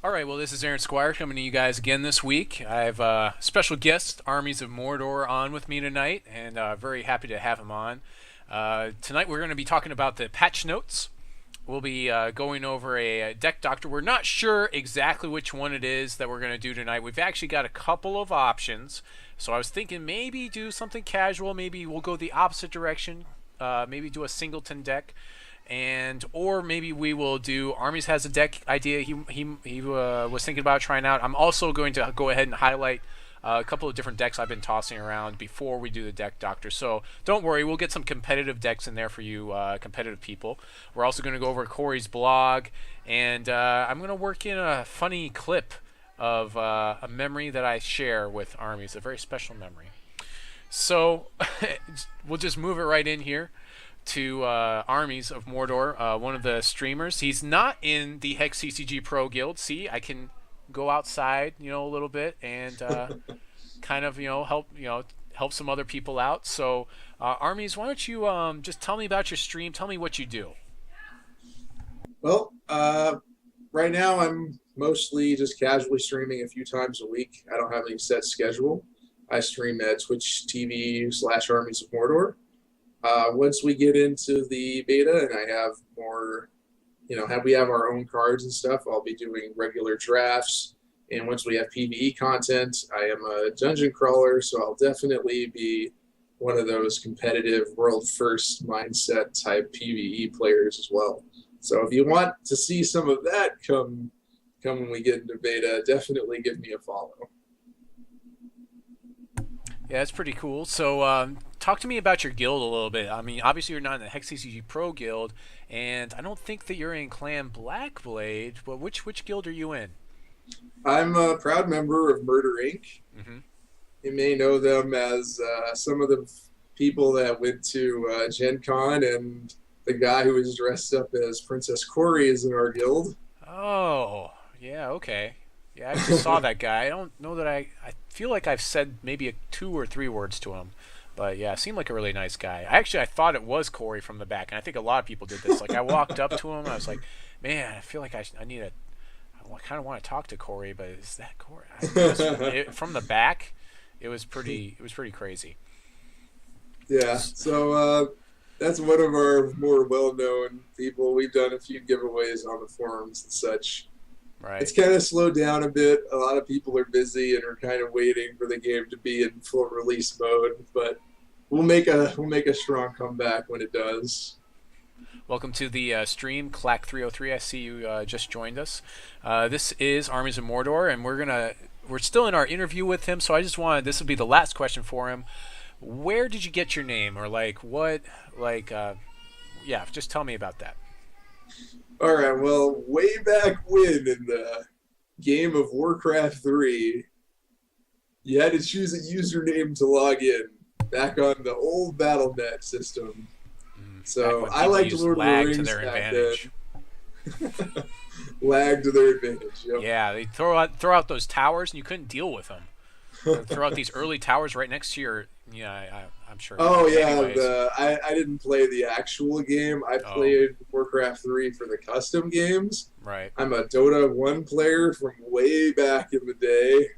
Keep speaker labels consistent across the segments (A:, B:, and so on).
A: All right, well, this is Squire coming to you guys again this week. I have a special guest, Armies of Mordor, on with me tonight, and very happy to have him on. Tonight we're going to be talking about the patch notes. We'll be going over a deck doctor. We're not sure exactly which one it is that we're going to do tonight. We've actually got a couple of options, so I was thinking maybe do something casual. Maybe we'll go the opposite direction. Maybe do a singleton deck. Or maybe we will do Armies has a deck idea he was thinking about trying out. I'm also going to go ahead and highlight a couple of different decks I've been tossing around before we do the deck doctor. So don't worry, we'll get some competitive decks in there for you competitive people. We're also going to go over Corey's blog, and I'm going to work in a funny clip of a memory that I share with Armies, a very special memory. So we'll just move it right in here to Armies of Mordor, one of the streamers. He's not in the HexTCGPro Guild. See, I can go outside, a little bit and kind of, help some other people out. So, Armies, why don't you just tell me about your stream? Tell me what you do.
B: Well, right now I'm mostly just casually streaming a few times a week. I don't have any set schedule. I stream at Twitch TV/Armies of Mordor. Once we get into the beta and I have more, we have our own cards and stuff, I'll be doing regular drafts. And once we have PvE content, I am a dungeon crawler, so I'll definitely be one of those competitive world first mindset type PvE players as well. So if you want to see some of that come when we get into beta, definitely give me a follow.
A: Yeah, that's pretty cool. So talk to me about your guild a little bit. I mean, obviously you're not in the HexTCGPro Guild, and I don't think that you're in Clan Blackblade, but which guild are you in?
B: I'm a proud member of Murder Inc.
A: Mm-hmm.
B: You may know them as some of the people that went to Gen Con, and the guy who was dressed up as Princess Corey is in our guild.
A: Oh, yeah, okay. Yeah, I actually saw that guy. I don't know that I feel like I've said maybe 2 or 3 words to him. But yeah, seemed like a really nice guy. I thought it was Corey from the back, and I think a lot of people did this. Like, I walked up to him, and I was like, man, I feel like I kind of want to talk to Corey, but is that Corey? From the back, it was pretty crazy.
B: Yeah, so that's one of our more well-known people. We've done a few giveaways on the forums and such.
A: Right.
B: It's kind of slowed down a bit. A lot of people are busy and are kind of waiting for the game to be in full release mode, but we'll make a strong comeback when it does.
A: Welcome to the stream, Clack303. I see you just joined us. This is Armies of Mordor, and we're still in our interview with him. So this will be the last question for him. Where did you get your name, or just tell me about that.
B: All right, well, way back when in the game of Warcraft 3, you had to choose a username to log in back on the old Battle.net system. So I liked Lord of the Rings
A: to their advantage.
B: Lag to their advantage. Yep.
A: Yeah, they throw out those towers, and you couldn't deal with them. Throw out these early towers right next to your. Yeah, I'm sure.
B: Oh yeah, I didn't play the actual game. I played Warcraft 3 for the custom games.
A: Right.
B: I'm a Dota 1 player from way back in the day.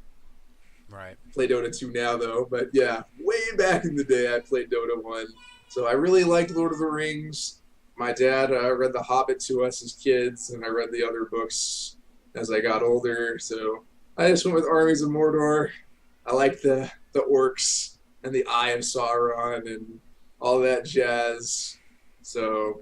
A: Right.
B: Play Dota 2 now though, but yeah, way back in the day I played Dota 1. So I really liked Lord of the Rings. My dad read The Hobbit to us as kids, and I read the other books as I got older. So I just went with Armies of Mordor. I like the orcs and the Eye of Sauron and all that jazz. So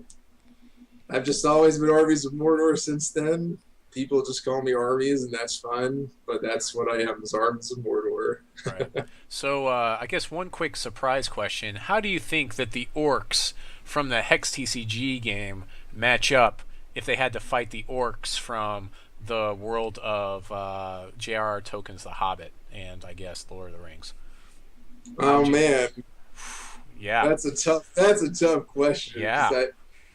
B: I've just always been Armies of Mordor since then. People just call me Armies, and that's fine, but that's what I am, is Armies of Mordor.
A: Right. So I guess one quick surprise question. How do you think that the orcs from the HexTCG game match up if they had to fight the orcs from the world of J.R.R. Tolkien's The Hobbit and, I guess, Lord of the Rings?
B: Oh, man.
A: Yeah.
B: That's a tough question.
A: Yeah.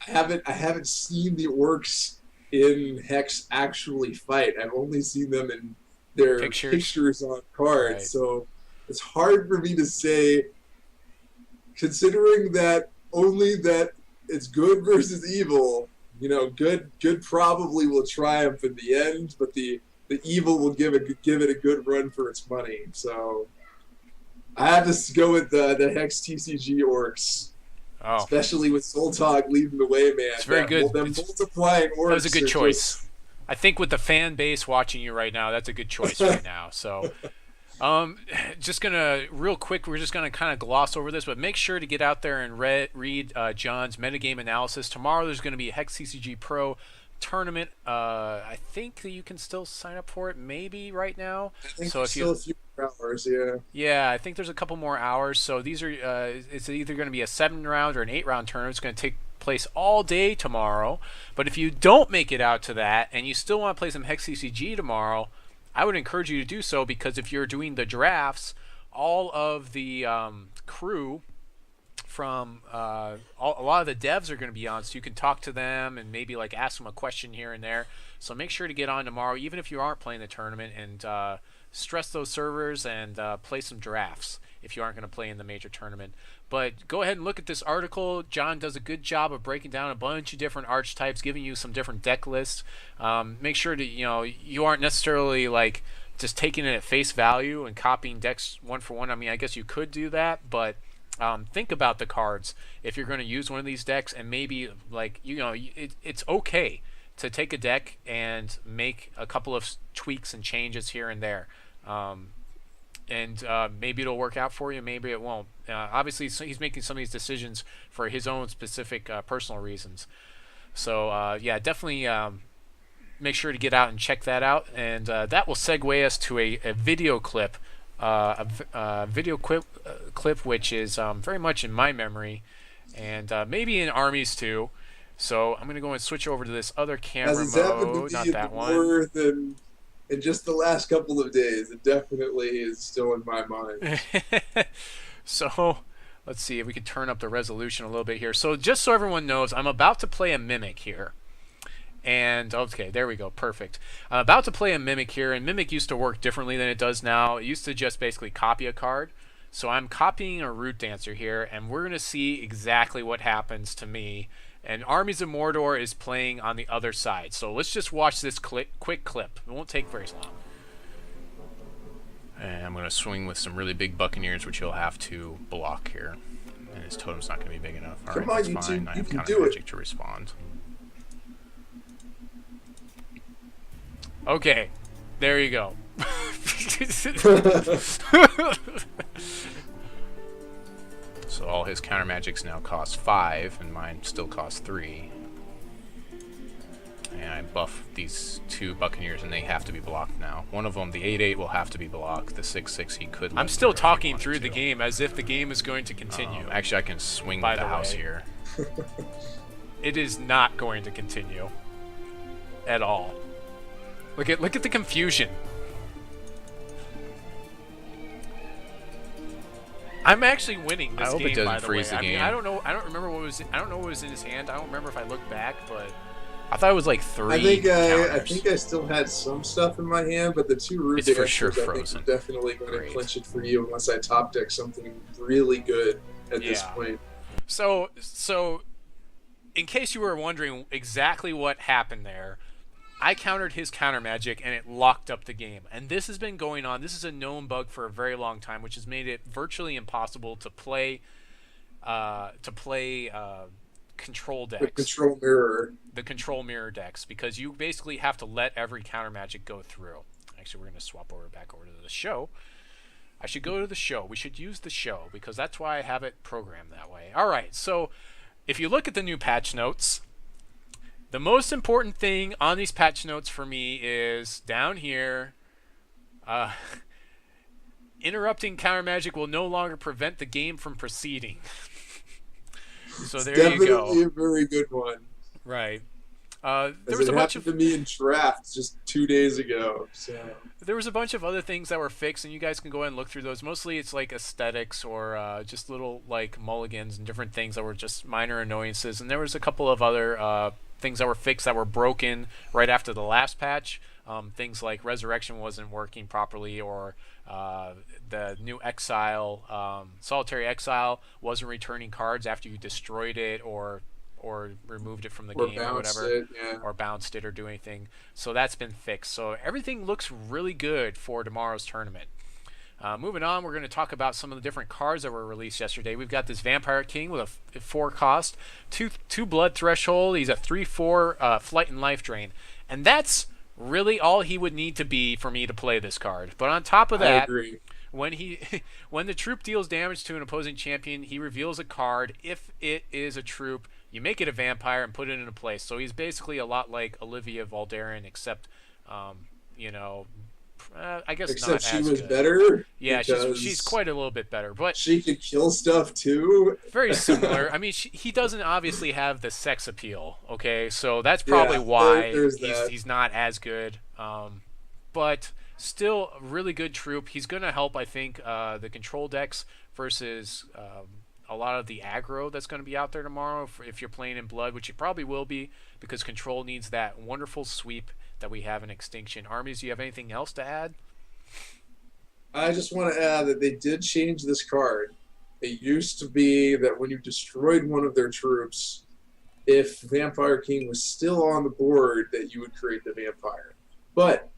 B: I haven't seen the orcs in Hex actually fight. I've only seen them in their pictures on cards. Right. So it's hard for me to say, considering that only that it's good versus evil. Good probably will triumph in the end, but the the evil will give it a good run for its money. So I have to go with the Hex TCG orcs.
A: Oh.
B: Especially with Soltog leading the way, man.
A: It's very good.
B: Them multiplying orcs.
A: That was a good choice. I think with the fan base watching you right now, that's a good choice right now. So, just gonna real quick, we're just gonna kind of gloss over this, but make sure to get out there and read John's metagame analysis. Tomorrow there's going to be a HexTCGPro tournament. I think that you can still sign up for it, maybe right now.
B: I think
A: so if
B: still a few hours, yeah.
A: Yeah, I think there's a couple more hours. So these are it's either going to be a 7-round or an 8-round tournament. It's going to take place all day tomorrow. But if you don't make it out to that and you still want to play some HexTCG tomorrow, I would encourage you to do so, because if you're doing the drafts, all of the crew from a lot of the devs are going to be on, so you can talk to them and maybe like ask them a question here and there. So make sure to get on tomorrow, even if you aren't playing the tournament, and stress those servers and play some drafts if you aren't going to play in the major tournament. But go ahead and look at this article. John does a good job of breaking down a bunch of different archetypes, giving you some different deck lists. Make sure that you aren't necessarily like just taking it at face value and copying decks one for one. I mean, I guess you could do that, but think about the cards if you're going to use one of these decks, and maybe like it's okay to take a deck and make a couple of tweaks and changes here and there. And maybe it'll work out for you, maybe it won't. Obviously, he's making some of these decisions for his own specific personal reasons. So, yeah, definitely make sure to get out and check that out. And that will segue us to a video clip, clip which is very much in my memory, and maybe in Armies too. So I'm going to go and switch over to this other camera mode, not that one.
B: In just the last couple of days, it definitely is still in my mind.
A: So let's see if we can turn up the resolution a little bit here. So just so everyone knows, I'm about to play a Mimic here. And okay, there we go, perfect. I'm about to play a Mimic here, and Mimic used to work differently than it does now. It used to just basically copy a card. So I'm copying a Root Dancer here, and we're going to see exactly what happens to me. And Armies of Mordor is playing on the other side. So let's just watch this quick clip. It won't take very long. And I'm going to swing with some really big Buccaneers, which he'll have to block here. And his totem's not going to be big enough. All right, that's fine. I have counter magic to respond. Okay, there you go. So all his counter magics now cost 5, and mine still cost 3. And I buff these 2 Buccaneers, and they have to be blocked now. One of them, the 8/8, will have to be blocked. The 6/6, he could. I'm still talking through the game as if the game is going to continue. Actually, I can swing by the house here. It is not going to continue at all. Look at the confusion. I'm actually winning this game. I hope it doesn't freeze the game. I mean, I don't know. I don't remember what was. I don't know what was in his hand. I don't remember if I looked back, but I thought it was like 3.
B: I think I still had some stuff in my hand, but the 2 root
A: it's for sure frozen.
B: I think are definitely going to clinch it for you unless I top deck something really good at this point.
A: So in case you were wondering exactly what happened there, I countered his counter magic, and it locked up the game. And this has been going on. This is a known bug for a very long time, which has made it virtually impossible to play control decks. The control mirror decks, because you basically have to let every counter magic go through. Actually, we're going to swap back over to the show. I should go to the show. We should use the show, because that's why I have it programmed that way. All right, so if you look at the new patch notes, the most important thing on these patch notes for me is down here. Interrupting counter magic will no longer prevent the game from proceeding. So there you go.
B: Definitely a very good one.
A: Right.
B: There was a bunch of to me in draft just 2 days ago. So
A: there was a bunch of other things that were fixed, and you guys can go ahead and look through those. Mostly it's like aesthetics or just little like mulligans and different things that were just minor annoyances. And there was a couple of other things that were fixed that were broken right after the last patch. Things like Resurrection wasn't working properly, or the new Exile, Solitary Exile wasn't returning cards after you destroyed it, or or removed it from the
B: Or
A: game or
B: bounced
A: whatever,
B: it, yeah.
A: or bounced it or do anything. So that's been fixed. So everything looks really good for tomorrow's tournament. Moving on, we're going to talk about some of the different cards that were released yesterday. We've got this Vampire King with a 4 cost, 2 blood threshold. He's a 3/4 flight and life drain, and that's really all he would need to be for me to play this card. But on top of that,
B: I agree.
A: when the troop deals damage to an opposing champion, he reveals a card. If it is a troop, you make it a vampire and put it into place. So he's basically a lot like Olivia Valderin, except I guess
B: Except
A: not
B: she
A: as
B: was
A: good.
B: better.
A: Yeah, she's quite a little bit better, but
B: she could kill stuff too.
A: very similar. I mean, he doesn't obviously have the sex appeal. Okay, so that's probably why he's not as good. But still, a really good troop. He's going to help, I think, the control decks versus a lot of the aggro that's going to be out there tomorrow. If you're playing in blood, which you probably will be, because control needs that wonderful sweep that we have in Extinction. Armies, do you have anything else to add?
B: I just want to add that they did change this card. It used to be that when you destroyed one of their troops, if Vampire King was still on the board, that you would create the vampire. But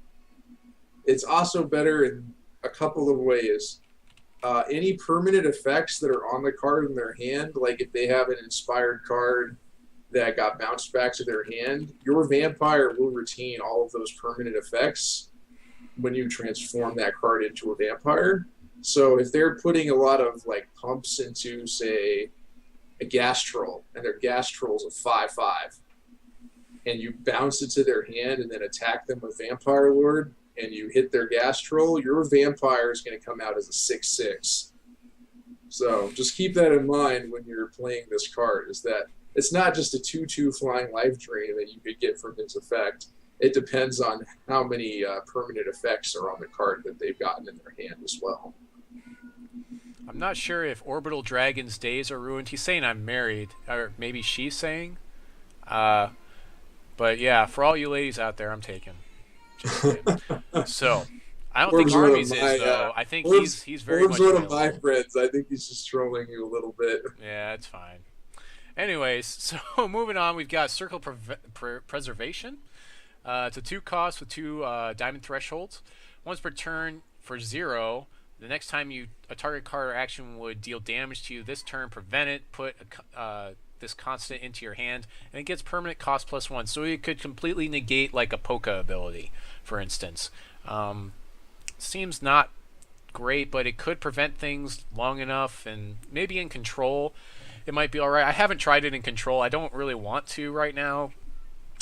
B: it's also better in a couple of ways. Any permanent effects that are on the card in their hand, like if they have an inspired card that got bounced back to their hand, your vampire will retain all of those permanent effects when you transform that card into a vampire. So if they're putting a lot of like pumps into, say, a gas troll, and their gas troll's a 5/5, and you bounce it to their hand and then attack them with Vampire Lord, and you hit their gas troll, your vampire is going to come out as a 6/6. So just keep that in mind when you're playing this card, is that it's not just a 2/2 flying life drain that you could get from his effect. It depends on how many permanent effects are on the card that they've gotten in their hand as well.
A: I'm not sure if Orbital Dragon's days are ruined. He's saying I'm married, or maybe she's saying. But yeah, for all you ladies out there, I'm taken. So, I don't think Armies is, though. I think he's very much
B: one of my friends. I think he's just trolling you a little bit.
A: Yeah, it's fine. Anyways, so moving on, we've got Circle Preservation. It's a 2 cost with 2 diamond thresholds. Once per turn for 0, the next time a target card or action would deal damage to you this turn, prevent it, put this constant into your hand, and it gets permanent cost +1. So it could completely negate like a Polka ability, for instance. Seems not great, but it could prevent things long enough, and maybe in control it might be alright. I haven't tried it in control. I don't really want to right now.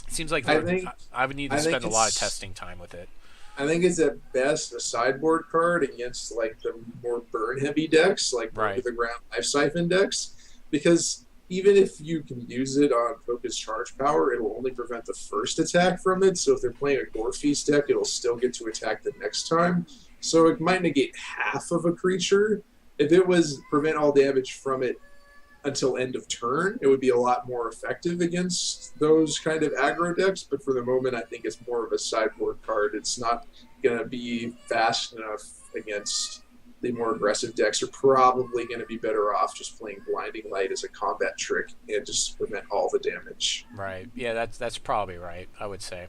A: It seems like I would need to spend a lot of testing time with it.
B: I think it's at best a sideboard card against like the more burn heavy decks, like the ground Life Siphon decks, because even if you can use it on focus charge power, it will only prevent the first attack from it. So if they're playing a Gore Feast deck, it'll still get to attack the next time. So it might negate half of a creature. If it was prevent all damage from it until end of turn, it would be a lot more effective against those kind of aggro decks. But for the moment, I think it's more of a sideboard card. It's not going to be fast enough against the more aggressive decks. Are probably going to be better off just playing Blinding Light as a combat trick and just prevent all the damage.
A: Right. Yeah, that's probably right, I would say.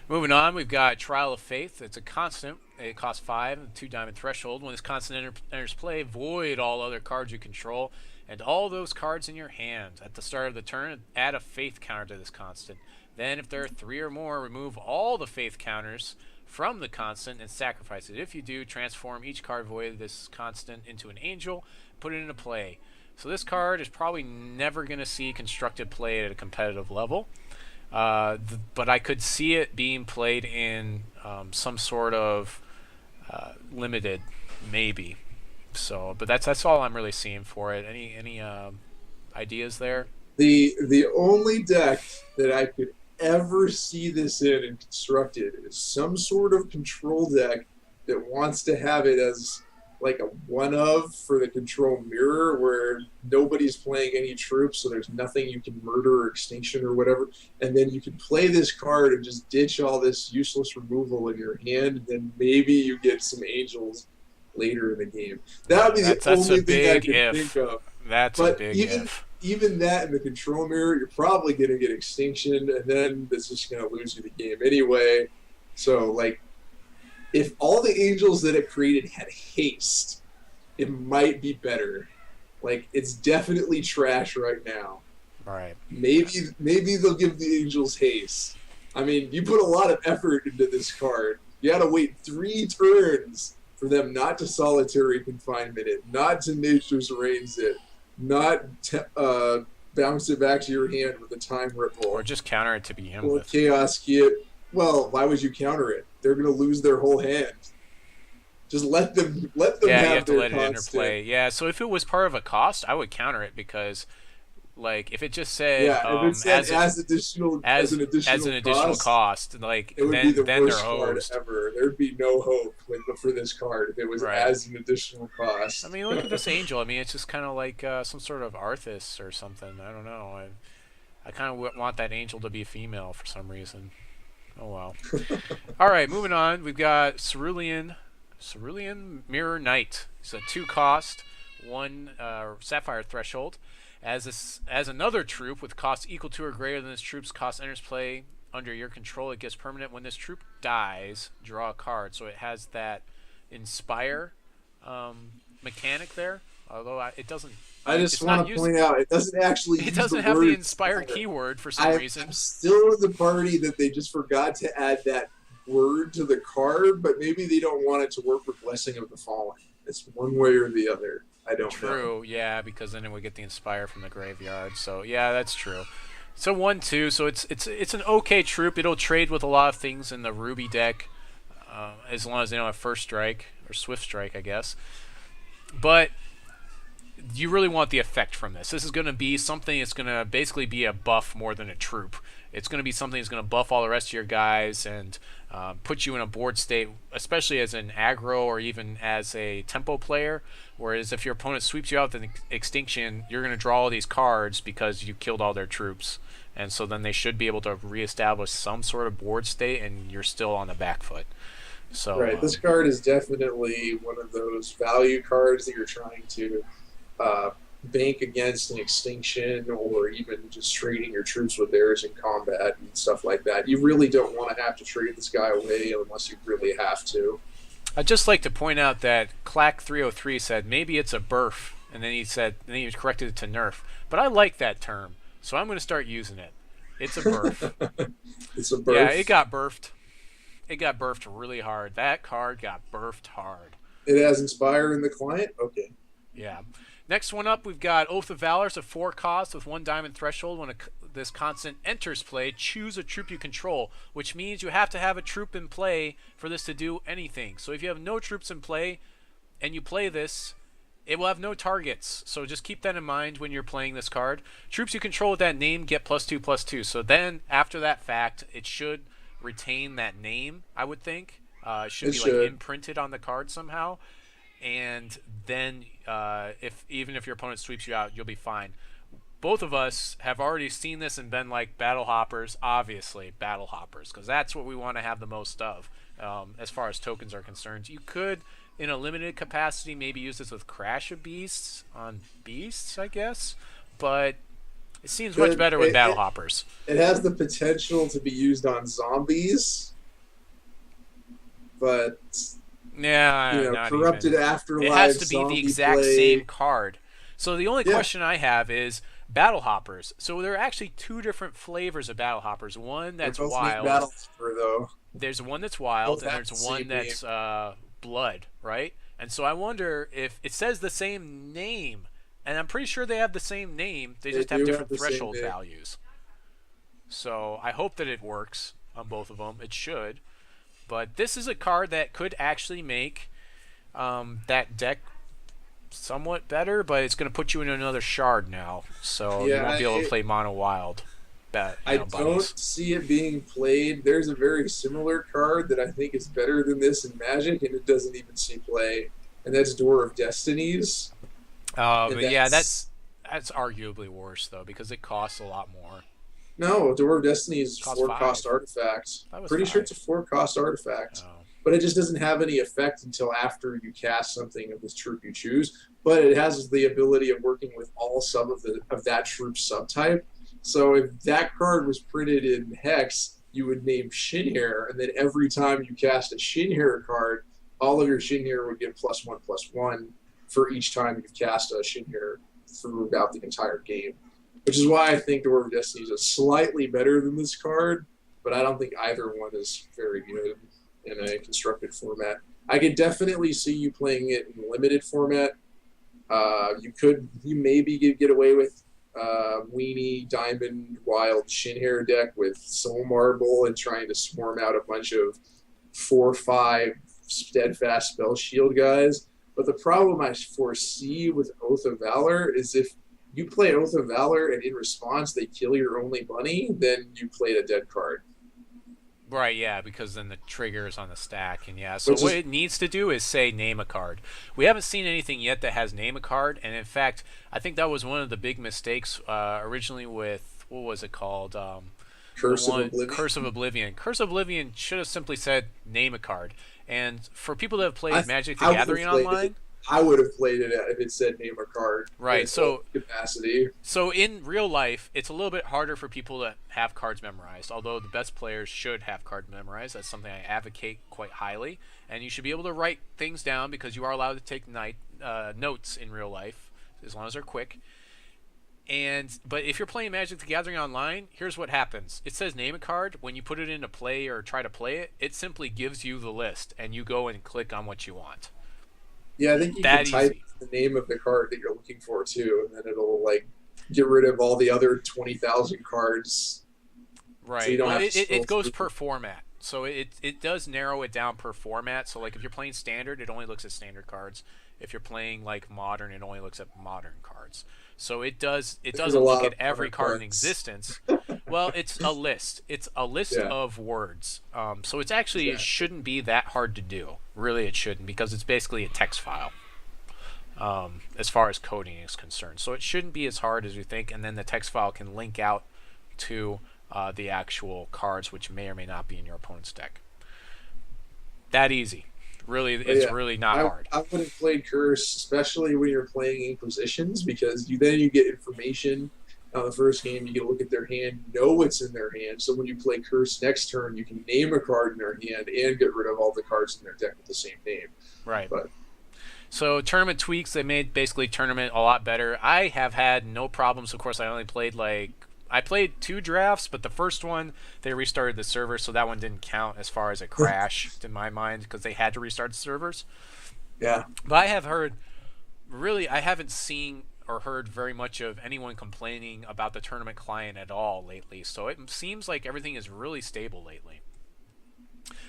A: Moving on, we've got Trial of Faith. It's a constant. It costs 5 and 2 diamond threshold. When this constant enters play, void all other cards you control and all those cards in your hand. At the start of the turn, add a Faith counter to this constant. Then, if there are 3 or more, remove all the Faith counters from the constant and sacrifice it. If you do, transform each card void of this constant into an angel, put it into play. So this card is probably never going to see constructed play at a competitive level. But I could see it being played in some sort of limited, maybe. So, but that's all I'm really seeing for it. Any ideas there?
B: The only deck that I could ever see this in and constructed is some sort of control deck that wants to have it as like a one of for the control mirror, where nobody's playing any troops, so there's nothing you can murder or extinction or whatever, and then you can play this card and just ditch all this useless removal in your hand, and then maybe you get some angels later in the game. That would be the only thing I could think of.
A: That's a big if.
B: even that in the control mirror, you're probably going to get Extinction, and then that's just going to lose you the game anyway. So, like, if all the angels that it created had haste, it might be better. Like, it's definitely trash right now.
A: Right.
B: Maybe they'll give the angels haste. I mean, you put a lot of effort into this card. You got to wait 3 turns for them not to solitary confinement it, not to nature's reigns it, not bounce it back to your hand with a time ripple.
A: Or just counter it to begin
B: or
A: with.
B: Chaos key it. Well, why would you counter it? They're going to lose their whole hand. Just let them
A: Yeah,
B: have
A: you have to
B: their
A: let it
B: constant.
A: interplay. Yeah, so if it was part of a cost, I would counter it because, like, if it just said,
B: If it said as an additional
A: cost, like,
B: it would
A: then
B: be the
A: they're
B: worst card
A: hosed.
B: ever. There'd be no hope for this card if it was
A: Right.
B: as an additional cost.
A: I mean, look at this angel. I mean, it's just kind of like some sort of Arthas or something. I don't know. I kind of want that angel to be a female for some reason. Oh, well. All right, moving on. We've got Cerulean Mirror Knight. It's a 2-cost, 1 Sapphire threshold. As another troop with cost equal to or greater than this troop's cost enters play under your control, it gets permanent. When this troop dies, draw a card. So it has that Inspire mechanic there, although it doesn't.
B: I just want to point out, it doesn't actually
A: It
B: use
A: doesn't
B: the
A: have
B: word
A: the Inspire keyword for some reason.
B: I'm still in the party that they just forgot to add that word to the card, but maybe they don't want it to work with Blessing of the Fallen. It's one way or the other. I don't know.
A: True, yeah, because then it would get the Inspire from the graveyard. So yeah, that's true. It's a 1/2, so it's an okay troop. It'll trade with a lot of things in the Ruby deck, as long as they don't have First Strike or Swift Strike, I guess. But you really want the effect from this. This is going to be something that's going to basically be a buff more than a troop. It's going to be something that's going to buff all the rest of your guys and put you in a board state, especially as an aggro or even as a tempo player. Whereas if your opponent sweeps you out with an Extinction, you're going to draw all these cards because you killed all their troops. And so then they should be able to reestablish some sort of board state, and you're still on the back foot. So,
B: right, this card is definitely one of those value cards that you're trying to bank against an Extinction, or even just trading your troops with theirs in combat and stuff like that. You really don't want to have to trade this guy away unless you really have to.
A: I'd just like to point out that Clack303 said maybe it's a burf, and then he corrected it to nerf. But I like that term, so I'm going to start using it. It's a burf.
B: It's a burf.
A: Yeah, it got burfed. It got burfed really hard. That card got burfed hard.
B: It has Inspire in the client? Okay.
A: Yeah. Next one up, we've got Oath of Valor. It's a 4-cost with 1 diamond threshold. When this constant enters play, choose a troop you control, which means you have to have a troop in play for this to do anything. So if you have no troops in play and you play this, it will have no targets. So just keep that in mind when you're playing this card. Troops you control with that name get +2/+2. So then after that fact, it should retain that name, I would think. It should be like imprinted on the card somehow. And then even if your opponent sweeps you out, you'll be fine. Both of us have already seen this and been like battle hoppers, obviously battle hoppers, because that's what we want to have the most of as far as tokens are concerned. You could, in a limited capacity, maybe use this with Crash of Beasts on Beasts, I guess, but it seems much better with battle hoppers.
B: It has the potential to be used on zombies, but
A: yeah,
B: corrupted afterlife.
A: It has to be the exact
B: play.
A: same card. So the only question I have is battle hoppers. So there are actually 2 different flavors of battle hoppers. One that's wild.
B: Though.
A: There's one that's wild,
B: Both
A: and there's one that's blood, right? And so I wonder if it says the same name, and I'm pretty sure they have the same name. They just have different threshold values. So I hope that it works on both of them. It should. But this is a card that could actually make that deck somewhat better, but it's going to put you in another shard now, so you won't be able to play mono wild.
B: I don't see it being played. There's a very similar card that I think is better than this in Magic, and it doesn't even see play, and that's Door of Destinies.
A: But yeah, that's arguably worse though, because it costs a lot more.
B: No, Door of Destiny is a
A: Costs
B: 4-cost artifact. Pretty sure it's a 4-cost artifact.
A: Oh.
B: but it just doesn't have any effect until after you cast something of this troop you choose. But it has the ability of working with all sub of that troop subtype. So if that card was printed in Hex, you would name Shinhair, and then every time you cast a Shinhair card, all of your Shinhair would get +1/+1 for each time you've cast a Shinhair throughout the entire game. Which is why I think Door of Destiny is slightly better than this card, but I don't think either one is very good in a constructed format. I could definitely see you playing it in limited format. You maybe get away with Weenie, Diamond, Wild, Shinhair deck with Soul Marble and trying to swarm out a bunch of 4/5 steadfast spell shield guys. But the problem I foresee with Oath of Valor is if you play Oath of Valor and in response they kill your only bunny, then you played a dead card.
A: Right, yeah, because then the trigger is on the stack, and yeah. So what it needs to do is say name a card. We haven't seen anything yet that has name a card, and in fact, I think that was one of the big mistakes originally with, what was it called?
B: Curse of Oblivion.
A: Curse of Oblivion should have simply said name a card. And for people that have played Magic the Gathering online,
B: I would have played it if it said name a card.
A: Right, so
B: capacity.
A: So in real life, it's a little bit harder for people to have cards memorized, although the best players should have cards memorized. That's something I advocate quite highly. And you should be able to write things down because you are allowed to take notes in real life, as long as they're quick. But if you're playing Magic the Gathering online, here's what happens. It says name a card. When you put it into play or try to play it, it simply gives you the list, and you go and click on what you want.
B: Yeah, I think you can type the name of the card that you're looking for too, and then it'll like get rid of all the other 20,000 cards.
A: Right. So you don't it goes per format, so it does narrow it down per format. So like if you're playing standard, it only looks at standard cards. If you're playing like modern, it only looks at modern cards. So it doesn't look at every card in existence. Well, it's a list. It's a list of words. So it's actually it shouldn't be that hard to do. Really, it shouldn't, because it's basically a text file as far as coding is concerned. So it shouldn't be as hard as you think. And then the text file can link out to the actual cards, which may or may not be in your opponent's deck. That easy. Really, it's really not hard.
B: I would have played Curse, especially when you're playing Inquisitions, because you get information on the first game. You get to look at their hand, know what's in their hand. So when you play Curse next turn, you can name a card in their hand and get rid of all the cards in their deck with the same name.
A: Right. So tournament tweaks, they made basically tournament a lot better. I have had no problems. Of course, I only played I played 2 drafts, but the first one, they restarted the server, so that one didn't count as far as a crash in my mind, because they had to restart the servers.
B: Yeah.
A: But I have heard, really, I haven't seen or heard very much of anyone complaining about the tournament client at all lately, so it seems like everything is really stable lately.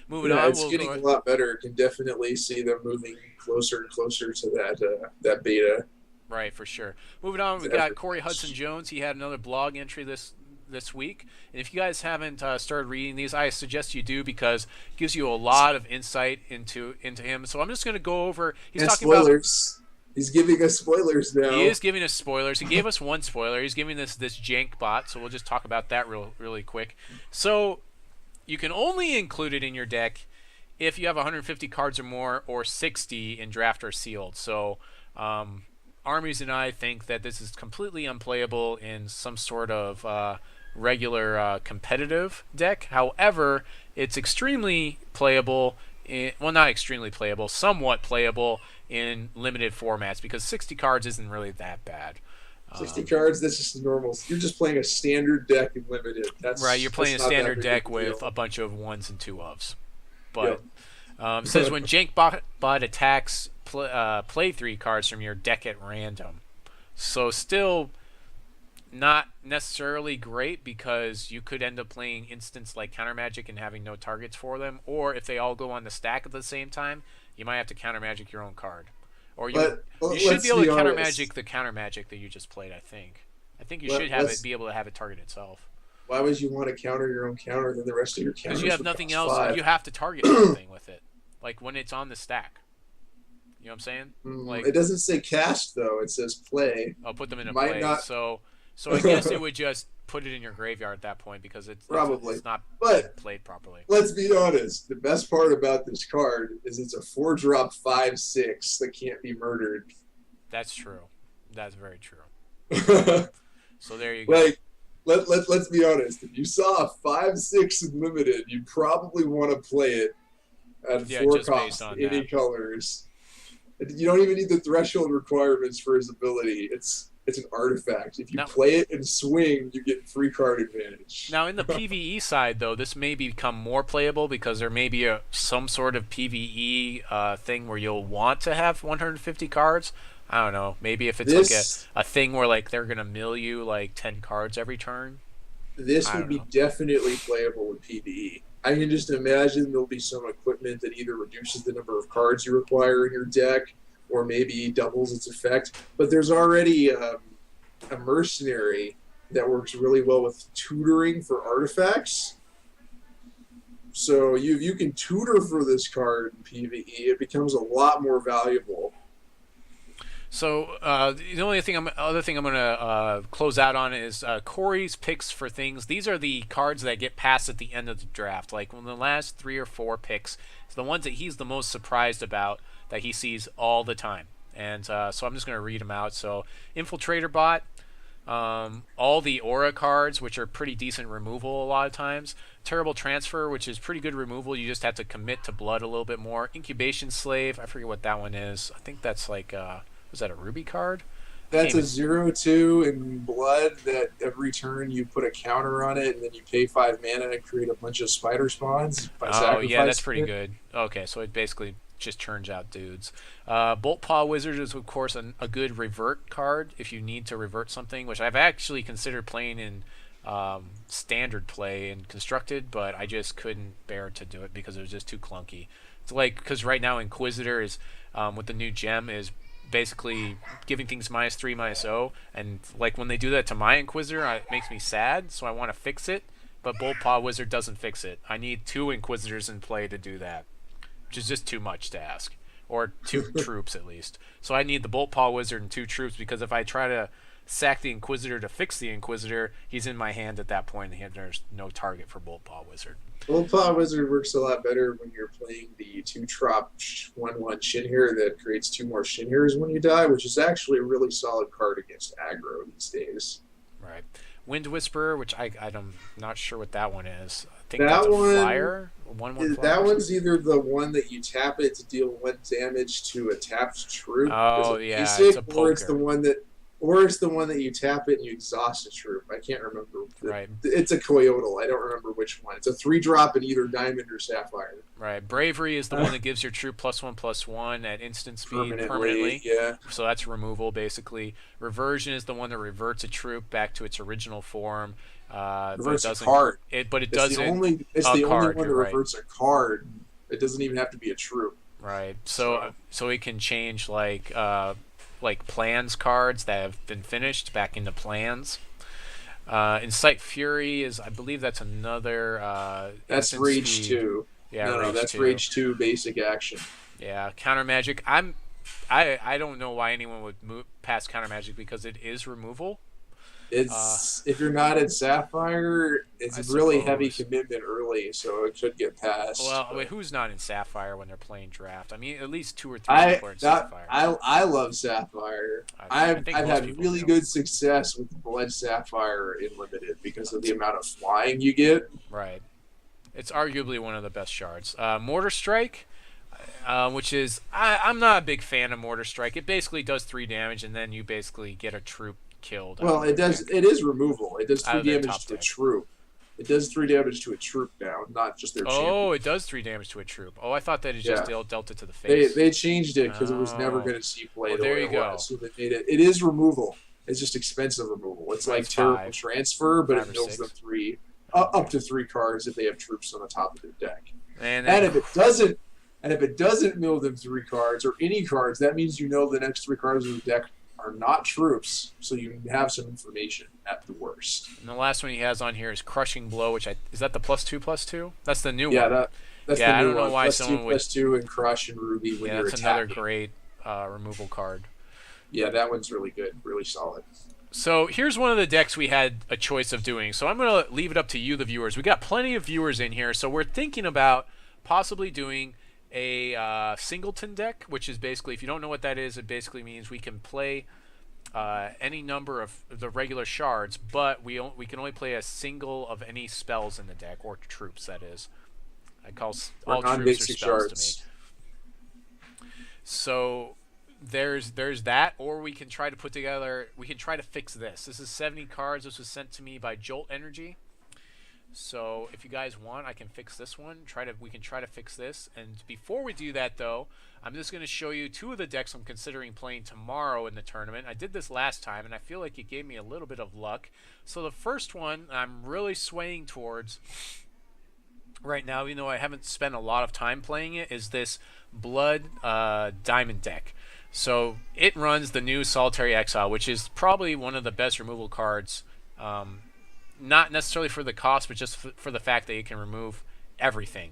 A: Moving on.
B: It's getting a lot better. Can definitely see them moving closer and closer to that beta.
A: Right, for sure. Moving on, we got Corey Hudson-Jones. He had another blog entry this week. And if you guys haven't started reading these, I suggest you do, because it gives you a lot of insight into him. So I'm just going to go over. He's talking
B: spoilers. He's giving us spoilers now.
A: He is giving us spoilers. He gave us one spoiler. He's giving us this jank bot, so we'll just talk about that really quick. So you can only include it in your deck if you have 150 cards or more, or 60 in draft or sealed. So Armies and I think that this is completely unplayable in some sort of regular competitive deck. However, it's extremely playable. Well, not extremely playable, somewhat playable in limited formats, because 60 cards isn't really that bad.
B: 60 cards, that's just normal. You're just playing a standard deck in limited.
A: Right, you're playing a standard deck with a bunch of 1s and 2-ofs. But it says when Jank Bot attacks, play 3 cards from your deck at random. So still not necessarily great, because you could end up playing instants like Counter Magic and having no targets for them, or if they all go on the stack at the same time, you might have to Counter Magic your own card. Or you should be able to Counter Magic the Counter Magic that you just played, I think. I think you should be able to have it target itself.
B: Why would you want to counter your own counter than the rest of your counters?
A: Because you have nothing else. 5. You have to target something with it, like when it's on the stack. You know what I'm saying?
B: It doesn't say cast, though. It says play.
A: I'll put them in a play. So So I guess it would just put it in your graveyard at that point because it's not played properly.
B: Let's be honest. The best part about this card is it's a 4-drop 5/6 that can't be murdered.
A: That's true. That's very true. So there you go.
B: Like, let's be honest. If you saw a 5/6 in limited, you'd probably want to play it at 4 cost, any colors. You don't even need the threshold requirements for his ability. It's an artifact. If you play it and swing, you get free card advantage.
A: Now, in the PvE side, though, this may become more playable because there may be some sort of PvE thing where you'll want to have 150 cards. I don't know. Maybe if it's like a thing where like they're gonna mill you like 10 cards every turn.
B: This would be definitely playable with PvE. I can just imagine there'll be some equipment that either reduces the number of cards you require in your deck, or maybe doubles its effect. But there's already a mercenary that works really well with tutoring for artifacts. So you can tutor for this card in PvE. It becomes a lot more valuable.
A: So the only other thing I'm gonna close out on is Corey's picks for things. These are the cards that get passed at the end of the draft. Like when the last 3 or 4 picks, it's the ones that he's the most surprised about that he sees all the time. And so I'm just gonna read them out. So Infiltrator Bot, all the Aura cards, which are pretty decent removal a lot of times. Terrible Transfer, which is pretty good removal. You just have to commit to blood a little bit more. Incubation Slave, I forget what that one is. I think that's like was that a Ruby card?
B: That's a 0/2 in blood that every turn you put a counter on it and then you pay 5 mana and create a bunch of spider spawns by sacrificing.
A: Yeah, that's pretty good. Okay, so it basically just turns out dudes. Bolt Paw Wizard is of course a good revert card if you need to revert something, which I've actually considered playing in standard play and constructed, but I just couldn't bear to do it because it was just too clunky. It's like because right now Inquisitor is with the new gem is basically giving things -3, -0, and like when they do that to my Inquisitor, it makes me sad, so I want to fix it, but Bolt Paw Wizard doesn't fix it. I need 2 Inquisitors in play to do that, which is just too much to ask, or 2 troops at least. So I need the Bolt Paw Wizard and 2 troops, because if I try to sack the Inquisitor to fix the Inquisitor, he's in my hand at that point, and there's no target for Bolt Paw Wizard.
B: Bolt Paw Wizard works a lot better when you're playing the 2-drop 1/1 Shinhir that creates 2 more Shinhirs when you die, which is actually a really solid card against aggro these days.
A: Right. Wind Whisperer, which I'm not sure what that one is. I think
B: that
A: that's a
B: one,
A: flyer. 1/1 flyer.
B: That one's either the one that you tap it to deal 1 damage to a tapped troop.
A: Oh yeah,
B: basic,
A: it's a poker.
B: Or it's the one that you tap it and you exhaust a troop. I can't remember.
A: Right.
B: It's a Coyotl. I don't remember which one. It's a 3-drop in either Diamond or Sapphire.
A: Right. Bravery is the one that gives your troop +1/+1 at instant speed permanently.
B: Yeah.
A: So that's removal basically. Reversion is the one that reverts a troop back to its original form.
B: Reverts a card.
A: It's the
B: only one that reverts a card. It doesn't even have to be a troop.
A: Right. So it can change like plans cards that have been finished back into plans. Incite Fury I believe that's another.
B: That's Rage 2.
A: Yeah,
B: no, that's 2. Rage 2 basic action.
A: Yeah, Counter Magic. I don't know why anyone would move past Counter Magic because it is removal.
B: It's if you're not at Sapphire, it's really heavy commitment early, so it could get passed.
A: Well, wait, who's not in Sapphire when they're playing draft? I mean, at least 2 or 3 people are in Sapphire.
B: I love Sapphire. I've had really good success with Blood Sapphire in Limited because of the amount of flying you get.
A: Right. It's arguably one of the best shards. Mortar Strike, which is I'm not a big fan of Mortar Strike. It basically does 3 damage, and then you basically get a troop killed.
B: Well, it is removal. It does 3 damage to a troop. It does 3 damage to a troop now, not just their champion.
A: Oh, it does 3 damage to a troop. Oh, I thought that it just dealt it to the face.
B: They changed it because it was never going to see play.
A: Well, there you go.
B: So they made it. It is removal. It's just expensive removal. It's like terrible transfer, but it mills them 3, up to 3 cards if they have troops on the top of their deck. And if it doesn't mill them 3 cards or any cards, that means you know the next 3 cards of the deck are not troops, so you have some information at the worst.
A: And the last one he has on here is Crushing Blow, which is that the +2/+2? That's the new one.
B: That's the new
A: I don't know
B: one.
A: why someone would
B: +2 and Crush and Ruby when you're
A: that's
B: attacking.
A: another great removal card.
B: Yeah, that one's really good, really solid.
A: So here's one of the decks we had a choice of doing. So I'm going to leave it up to you, the viewers. We got plenty of viewers in here, so we're thinking about possibly doing a singleton deck, which is basically, if you don't know what that is, it basically means we can play any number of the regular shards, but we can only play a single of any spells in the deck, or troops, that is. I call all troops or spells to me. So there's that, or we can try to put together, we can try to fix this. This is 70 cards. This was sent to me by Jolt Energy. So if you guys want, I can fix this one. We can try to fix this. And before we do that, though, I'm just going to show you two of the decks I'm considering playing tomorrow in the tournament. I did this last time, and I feel like it gave me a little bit of luck. So the first one I'm really swaying towards right now, even though I haven't spent a lot of time playing it, is this Blood Diamond deck. So it runs the new Solitary Exile, which is probably one of the best removal cards. Not necessarily for the cost, but just for the fact that you can remove everything.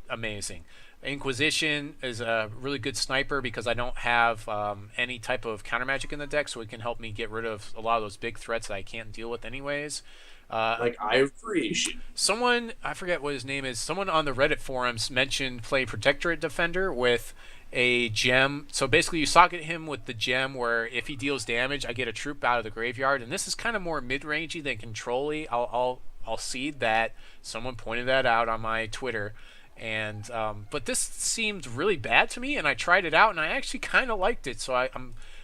A: Amazing. Inquisition is a really good sniper because I don't have any type of counter magic in the deck, so it can help me get rid of a lot of those big threats that I can't deal with anyways.
B: Like Ivory.
A: Someone, I forget what his name is, someone on the Reddit forums mentioned play Protectorate Defender with a gem. So basically you socket him with the gem where if he deals damage, I get a troop out of the graveyard. And this is kind of more mid-rangey than control-y. I'll cede that. Someone pointed that out on my Twitter. And but this seemed really bad to me, and I tried it out, and I actually kind of liked it. So I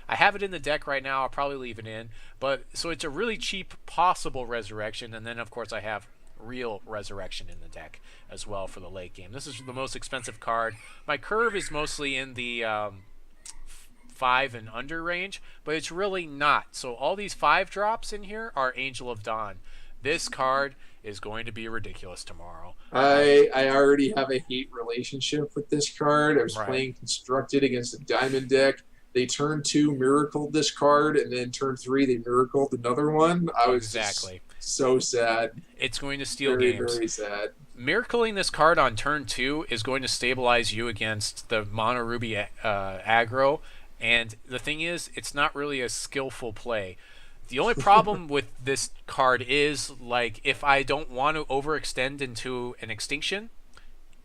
A: have it in the deck right now. I'll probably leave it in. But so it's a really cheap possible resurrection, and then of course I have real resurrection in the deck as well for the late game. This is the most expensive card. My curve is mostly in the 5 and under range, but it's really not. So all these 5 drops in here are Angel of Dawn. This card is going to be ridiculous tomorrow.
B: I already have a hate relationship with this card. I was playing Constructed against a Diamond deck. They turn 2 miracled this card, and then turn 3 they miracled another one. I was so sad.
A: It's going to steal games.
B: Very sad.
A: Miracling this card on turn 2 is going to stabilize you against the mono ruby aggro, and the thing is, it's not really a skillful play. The only problem with this card is, like, if I don't want to overextend into an Extinction,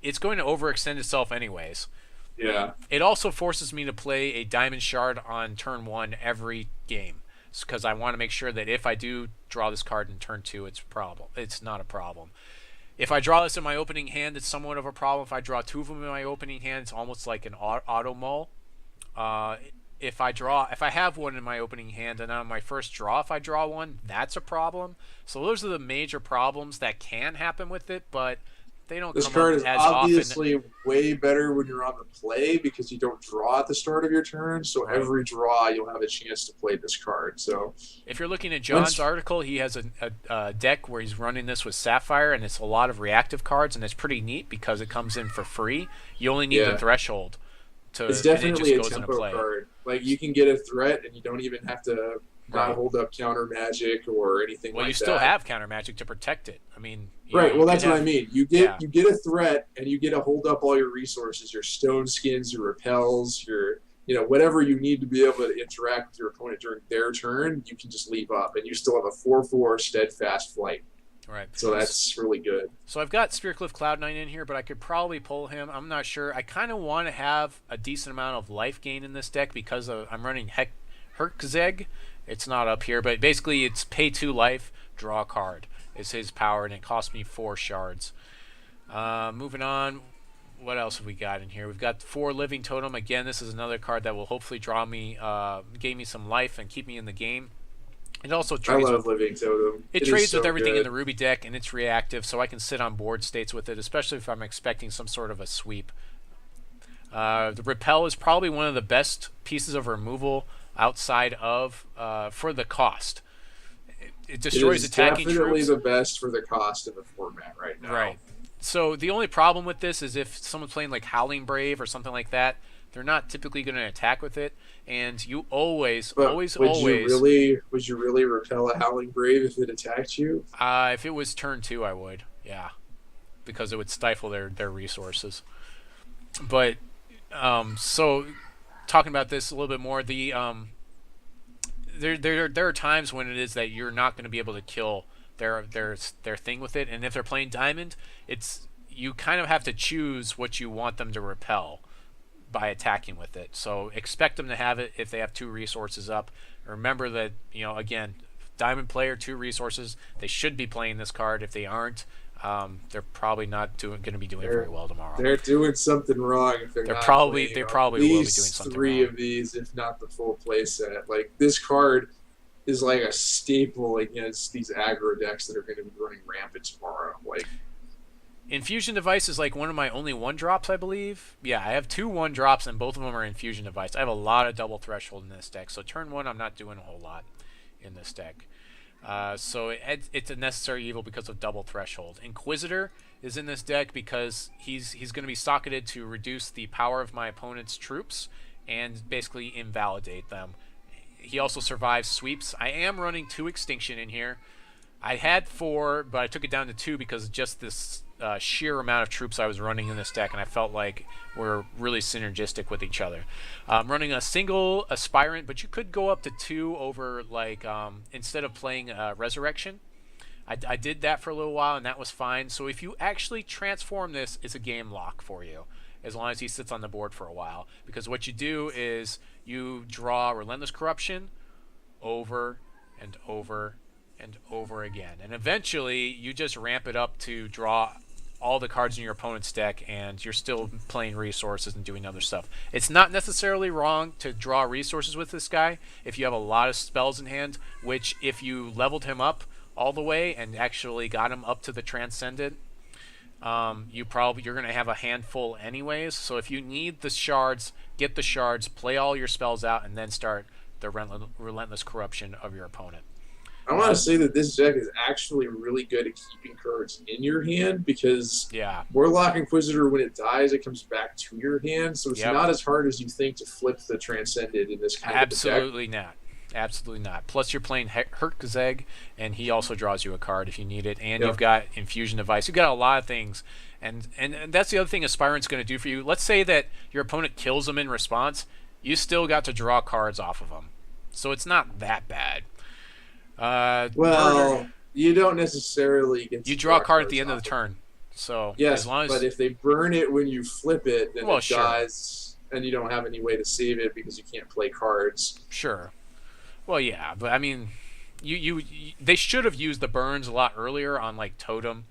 A: it's going to overextend itself anyways.
B: Yeah. It
A: also forces me to play a Diamond Shard on turn 1 every game, because I want to make sure that if I do draw this card in turn 2, it's not a problem. If I draw this in my opening hand, it's somewhat of a problem. If I draw 2 of them in my opening hand, it's almost like an auto mull. If I have one in my opening hand, and on my first draw, if I draw one, that's a problem. So those are the major problems that can happen with it, but they don't come up as often.
B: This card is obviously way better when you're on the play because you don't draw at the start of your turn. So every draw, you'll have a chance to play this card. So
A: if you're looking at John's article, he has a deck where he's running this with Sapphire, and it's a lot of reactive cards, and it's pretty neat because it comes in for free. You only need the threshold.
B: It's definitely a tempo card. Like, you can get a threat, and you don't even have to not hold up counter magic or anything like that.
A: Well, you still have counter magic to protect it. I mean,
B: well, that's what I mean. You get a threat, and you get to hold up all your resources, your stone skins, your repels, your whatever you need to be able to interact with your opponent during their turn. You can just leave up, and you still have a 4/4 steadfast flight.
A: Right.
B: So that's really good.
A: So I've got Spearcliff Cloud9 in here, but I could probably pull him. I'm not sure. I kind of want to have a decent amount of life gain in this deck because I'm running Herxeg. It's not up here, but basically it's pay 2 life, draw a card. Is his power, and it costs me 4 shards. Moving on. What else have we got in here? We've got 4 Living Totem. Again, this is another card that will hopefully draw me, gain me some life and keep me in the game. It also trades with
B: Living Totem.
A: It trades with everything in the Ruby deck, and it's reactive, so I can sit on board states with it, especially if I'm expecting some sort of a sweep. The Repel is probably one of the best pieces of removal outside of for the cost. It destroys attacking troops. It's
B: definitely the best for the cost of the format right now.
A: Right. So the only problem with this is if someone's playing like Howling Brave or something like that, they're not typically going to attack with it, and you always. Would
B: you really repel a Howling Brave if it attacked you?
A: If it was turn 2, I would. Yeah, because it would stifle their resources. But so talking about this a little bit more, the there are times when it is that you're not going to be able to kill their thing with it, and if they're playing diamond, it's you kind of have to choose what you want them to repel by attacking with it. So expect them to have it if they have 2 resources up. Remember that, you know, again, diamond player, 2 resources. They should be playing this card. If they aren't, they're probably not going to be doing very well tomorrow.
B: They're doing something wrong if they're not
A: probably
B: playing,
A: they probably will be doing something
B: 3
A: wrong.
B: of these, if not the full play set. Like, this card is like a staple against these aggro decks that are going to be running rampant tomorrow. Like,
A: Infusion Device is like one of my only 1-drops, I believe. Yeah, I have 2 1-drops, and both of them are Infusion Device. I have a lot of double threshold in this deck, so turn 1, I'm not doing a whole lot in this deck. So it's a necessary evil because of double threshold. Inquisitor is in this deck because he's going to be socketed to reduce the power of my opponent's troops and basically invalidate them. He also survives sweeps. I am running 2 Extinction in here. I had 4, but I took it down to 2 because of just this sheer amount of troops I was running in this deck, and I felt like we're really synergistic with each other. I'm running a single Aspirant, but you could go up to 2 over, like, instead of playing Resurrection. I did that for a little while, and that was fine. So if you actually transform this, it's a game lock for you, as long as he sits on the board for a while. Because what you do is you draw Relentless Corruption over and over and over again. And eventually, you just ramp it up to draw all the cards in your opponent's deck, and you're still playing resources and doing other stuff. It's not necessarily wrong to draw resources with this guy if you have a lot of spells in hand, which if you leveled him up all the way and actually got him up to the Transcendent, you're going to have a handful anyways. So if you need the shards, get the shards, play all your spells out, and then start the Relentless Corruption of your opponent.
B: I want to say that this deck is actually really good at keeping cards in your hand because Warlock Inquisitor, when it dies, it comes back to your hand, so it's not as hard as you think to flip the Transcended in this kind of deck.
A: Absolutely not. Absolutely not. Plus, you're playing Hertzeg, and he also draws you a card if you need it, and you've got Infusion Device. You've got a lot of things, and that's the other thing Aspirant's going to do for you. Let's say that your opponent kills him in response. You still got to draw cards off of him, so it's not that bad.
B: Well, you don't necessarily get to
A: you draw a card at the end of the turn. So
B: yes,
A: as long as,
B: but if they burn it when you flip it, then it dies, and you don't have any way to save it because you can't play cards.
A: Sure. Well, yeah, but I mean, they should have used the burns a lot earlier on like Totem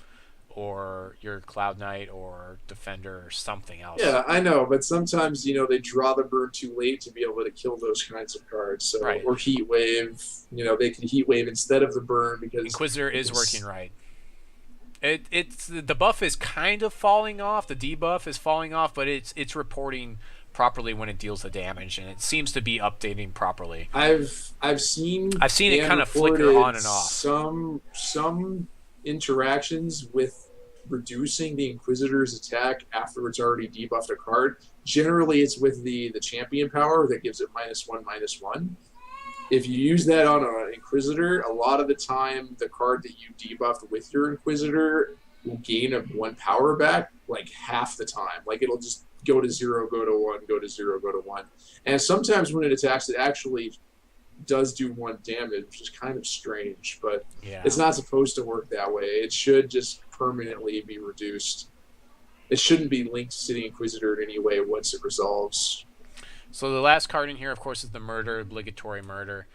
A: or your Cloud Knight or Defender or something else.
B: Yeah, I know, but sometimes, you know, they draw the burn too late to be able to kill those kinds of cards. So, or Heat Wave, you know, they can Heat Wave instead of the burn because
A: Inquisitor is working right. It's the buff is kind of falling off, the debuff is falling off, but it's reporting properly when it deals the damage, and it seems to be updating properly.
B: I've seen
A: it kind of flicker on and off.
B: Some interactions with reducing the Inquisitor's attack after it's already debuffed a card. Generally, it's with the champion power that gives it -1/-1. If you use that on an Inquisitor, a lot of the time the card that you debuffed with your Inquisitor will gain a 1 power back like half the time. Like it'll just go to 0, go to 1, go to 0, go to 1. And sometimes when it attacks, it actually does do 1 damage, which is kind of strange, but it's not supposed to work that way. It should just permanently be reduced. It shouldn't be linked to the Inquisitor in any way once it resolves.
A: So the last card in here, of course, is the Murder, Obligatory Murder.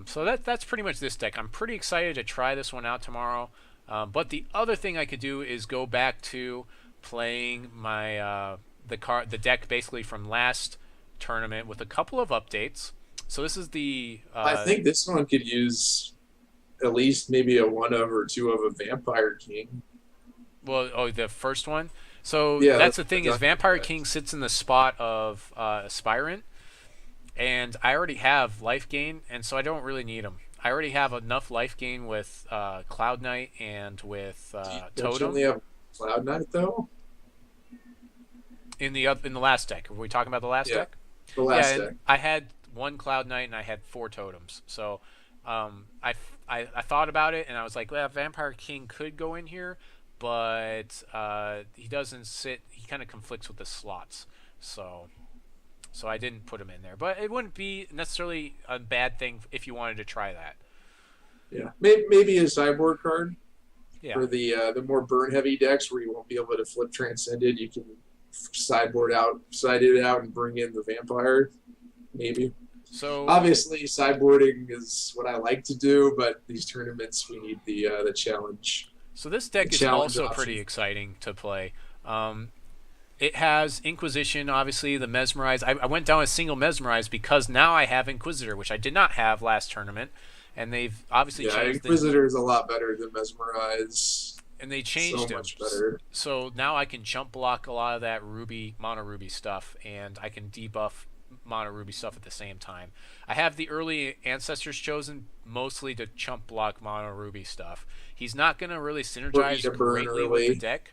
A: So that's pretty much this deck. I'm pretty excited to try this one out tomorrow. But the other thing I could do is go back to playing my the deck basically from last tournament with a couple of updates. So this is the...
B: I think this one could use at least maybe a 1 of or 2 of a Vampire King.
A: Well, the first one? So that's the thing is Vampire King sits in the spot of Aspirant, and I already have life gain, and so I don't really need him. I already have enough life gain with Cloud Knight and with Totem.
B: Don't you only have Cloud Knight, though?
A: In the last deck. Were we talking about the last deck?
B: The last deck.
A: I had 1 Cloud Knight and I had 4 totems. So I thought about it and I was like, well, Vampire King could go in here, but he doesn't sit. He kind of conflicts with the slots. So so I didn't put him in there. But it wouldn't be necessarily a bad thing if you wanted to try that.
B: Yeah, maybe a sideboard card for
A: Yeah.
B: the more burn heavy decks where you won't be able to flip Transcended. You can side it out, and bring in the Vampire. Maybe.
A: So
B: obviously, sideboarding is what I like to do, but these tournaments we need the challenge.
A: So this deck is also pretty exciting to play. It has Inquisition, obviously, the Mesmerize. I went down a single Mesmerize because now I have Inquisitor, which I did not have last tournament. And they've obviously changed.
B: Inquisitor is a lot better than Mesmerize.
A: And they changed
B: so much better.
A: So now I can jump block a lot of that mono ruby stuff, and I can debuff mono ruby stuff at the same time. I have the early Ancestors chosen mostly to chump block mono ruby stuff. He's not going to really synergize greatly with the deck,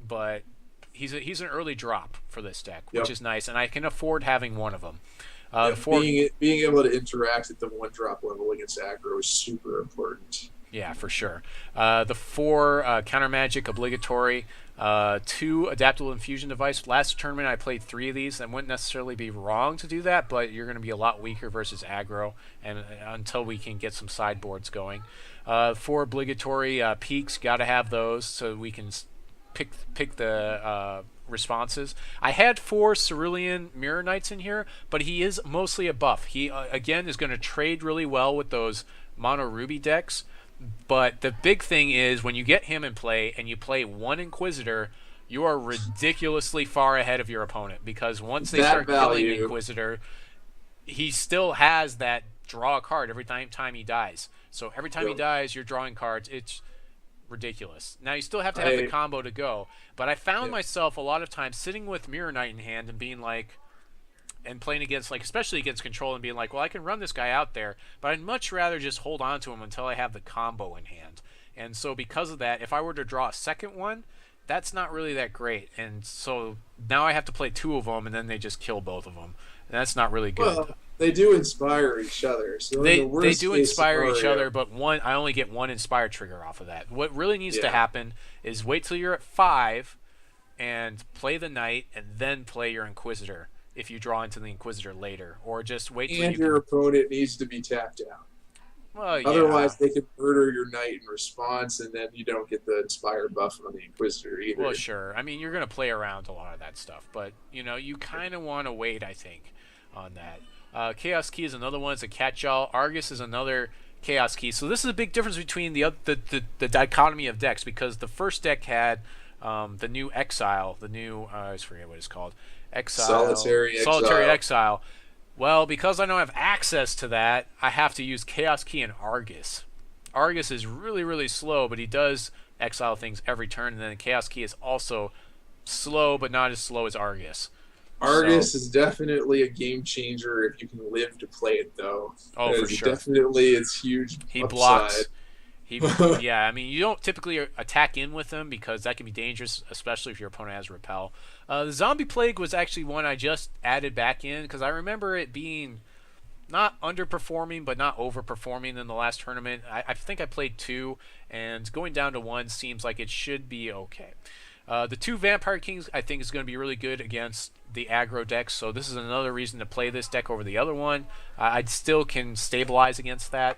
A: but he's an early drop for this deck, which is nice, and I can afford having one of them.
B: Being able to interact at the 1-drop level against aggro is super important.
A: Yeah, for sure. The 4 counter magic obligatory, 2 adaptable infusion device. Last tournament I played 3 of these. That wouldn't necessarily be wrong to do that, but you're going to be a lot weaker versus aggro, and until we can get some sideboards going. 4 obligatory peaks, got to have those so we can pick the responses. I had 4 Cerulean Mirror Knights in here, but he is mostly a buff. He again is going to trade really well with those mono ruby decks. But the big thing is when you get him in play and you play 1 Inquisitor, you are ridiculously far ahead of your opponent, because once they start killing Inquisitor, he still has that draw a card every time he dies. So every time he dies, you're drawing cards. It's ridiculous. Now you still have to have the combo to go, but I found myself a lot of times sitting with Mirror Knight in hand and being like, and playing against, like, especially against control, and being like, well, I can run this guy out there, but I'd much rather just hold on to him until I have the combo in hand. And so because of that, if I were to draw a second one, that's not really that great. And so now I have to play 2 of them, and then they just kill both of them. And that's not really good.
B: Well, they do inspire each other. So
A: they do inspire each other, but I only get 1 inspire trigger off of that. What really needs to happen is wait till you're at 5 and play the Knight, and then play your Inquisitor if you draw into the Inquisitor later, or just wait till
B: your opponent needs to be tapped out.
A: Well,
B: otherwise they can murder your Knight in response, and then you don't get the inspire buff on the Inquisitor either.
A: Well, sure. I mean, you're going to play around a lot of that stuff, but you kind of want to wait, I think, on that. Chaos Key is another one. It's a catch-all. Argus is another Chaos Key. So this is a big difference between the dichotomy of decks, because the first deck had the new Exile, the new I forget what it's called. Solitary Exile. Well, because I don't have access to that, I have to use Chaos Key and Argus. Argus is really, really slow, but he does exile things every turn, and then Chaos Key is also slow, but not as slow as Argus.
B: Argus is definitely a game changer if you can live to play it, though.
A: Oh, for sure.
B: Definitely, it's huge.
A: He blocks. Yeah, I mean, you don't typically attack in with him because that can be dangerous, especially if your opponent has Repel. The Zombie Plague was actually one I just added back in because I remember it being not underperforming but not overperforming in the last tournament. I think I played 2, and going down to 1 seems like it should be okay. The 2 Vampire Kings I think is going to be really good against the aggro decks, so this is another reason to play this deck over the other one. I still can stabilize against that.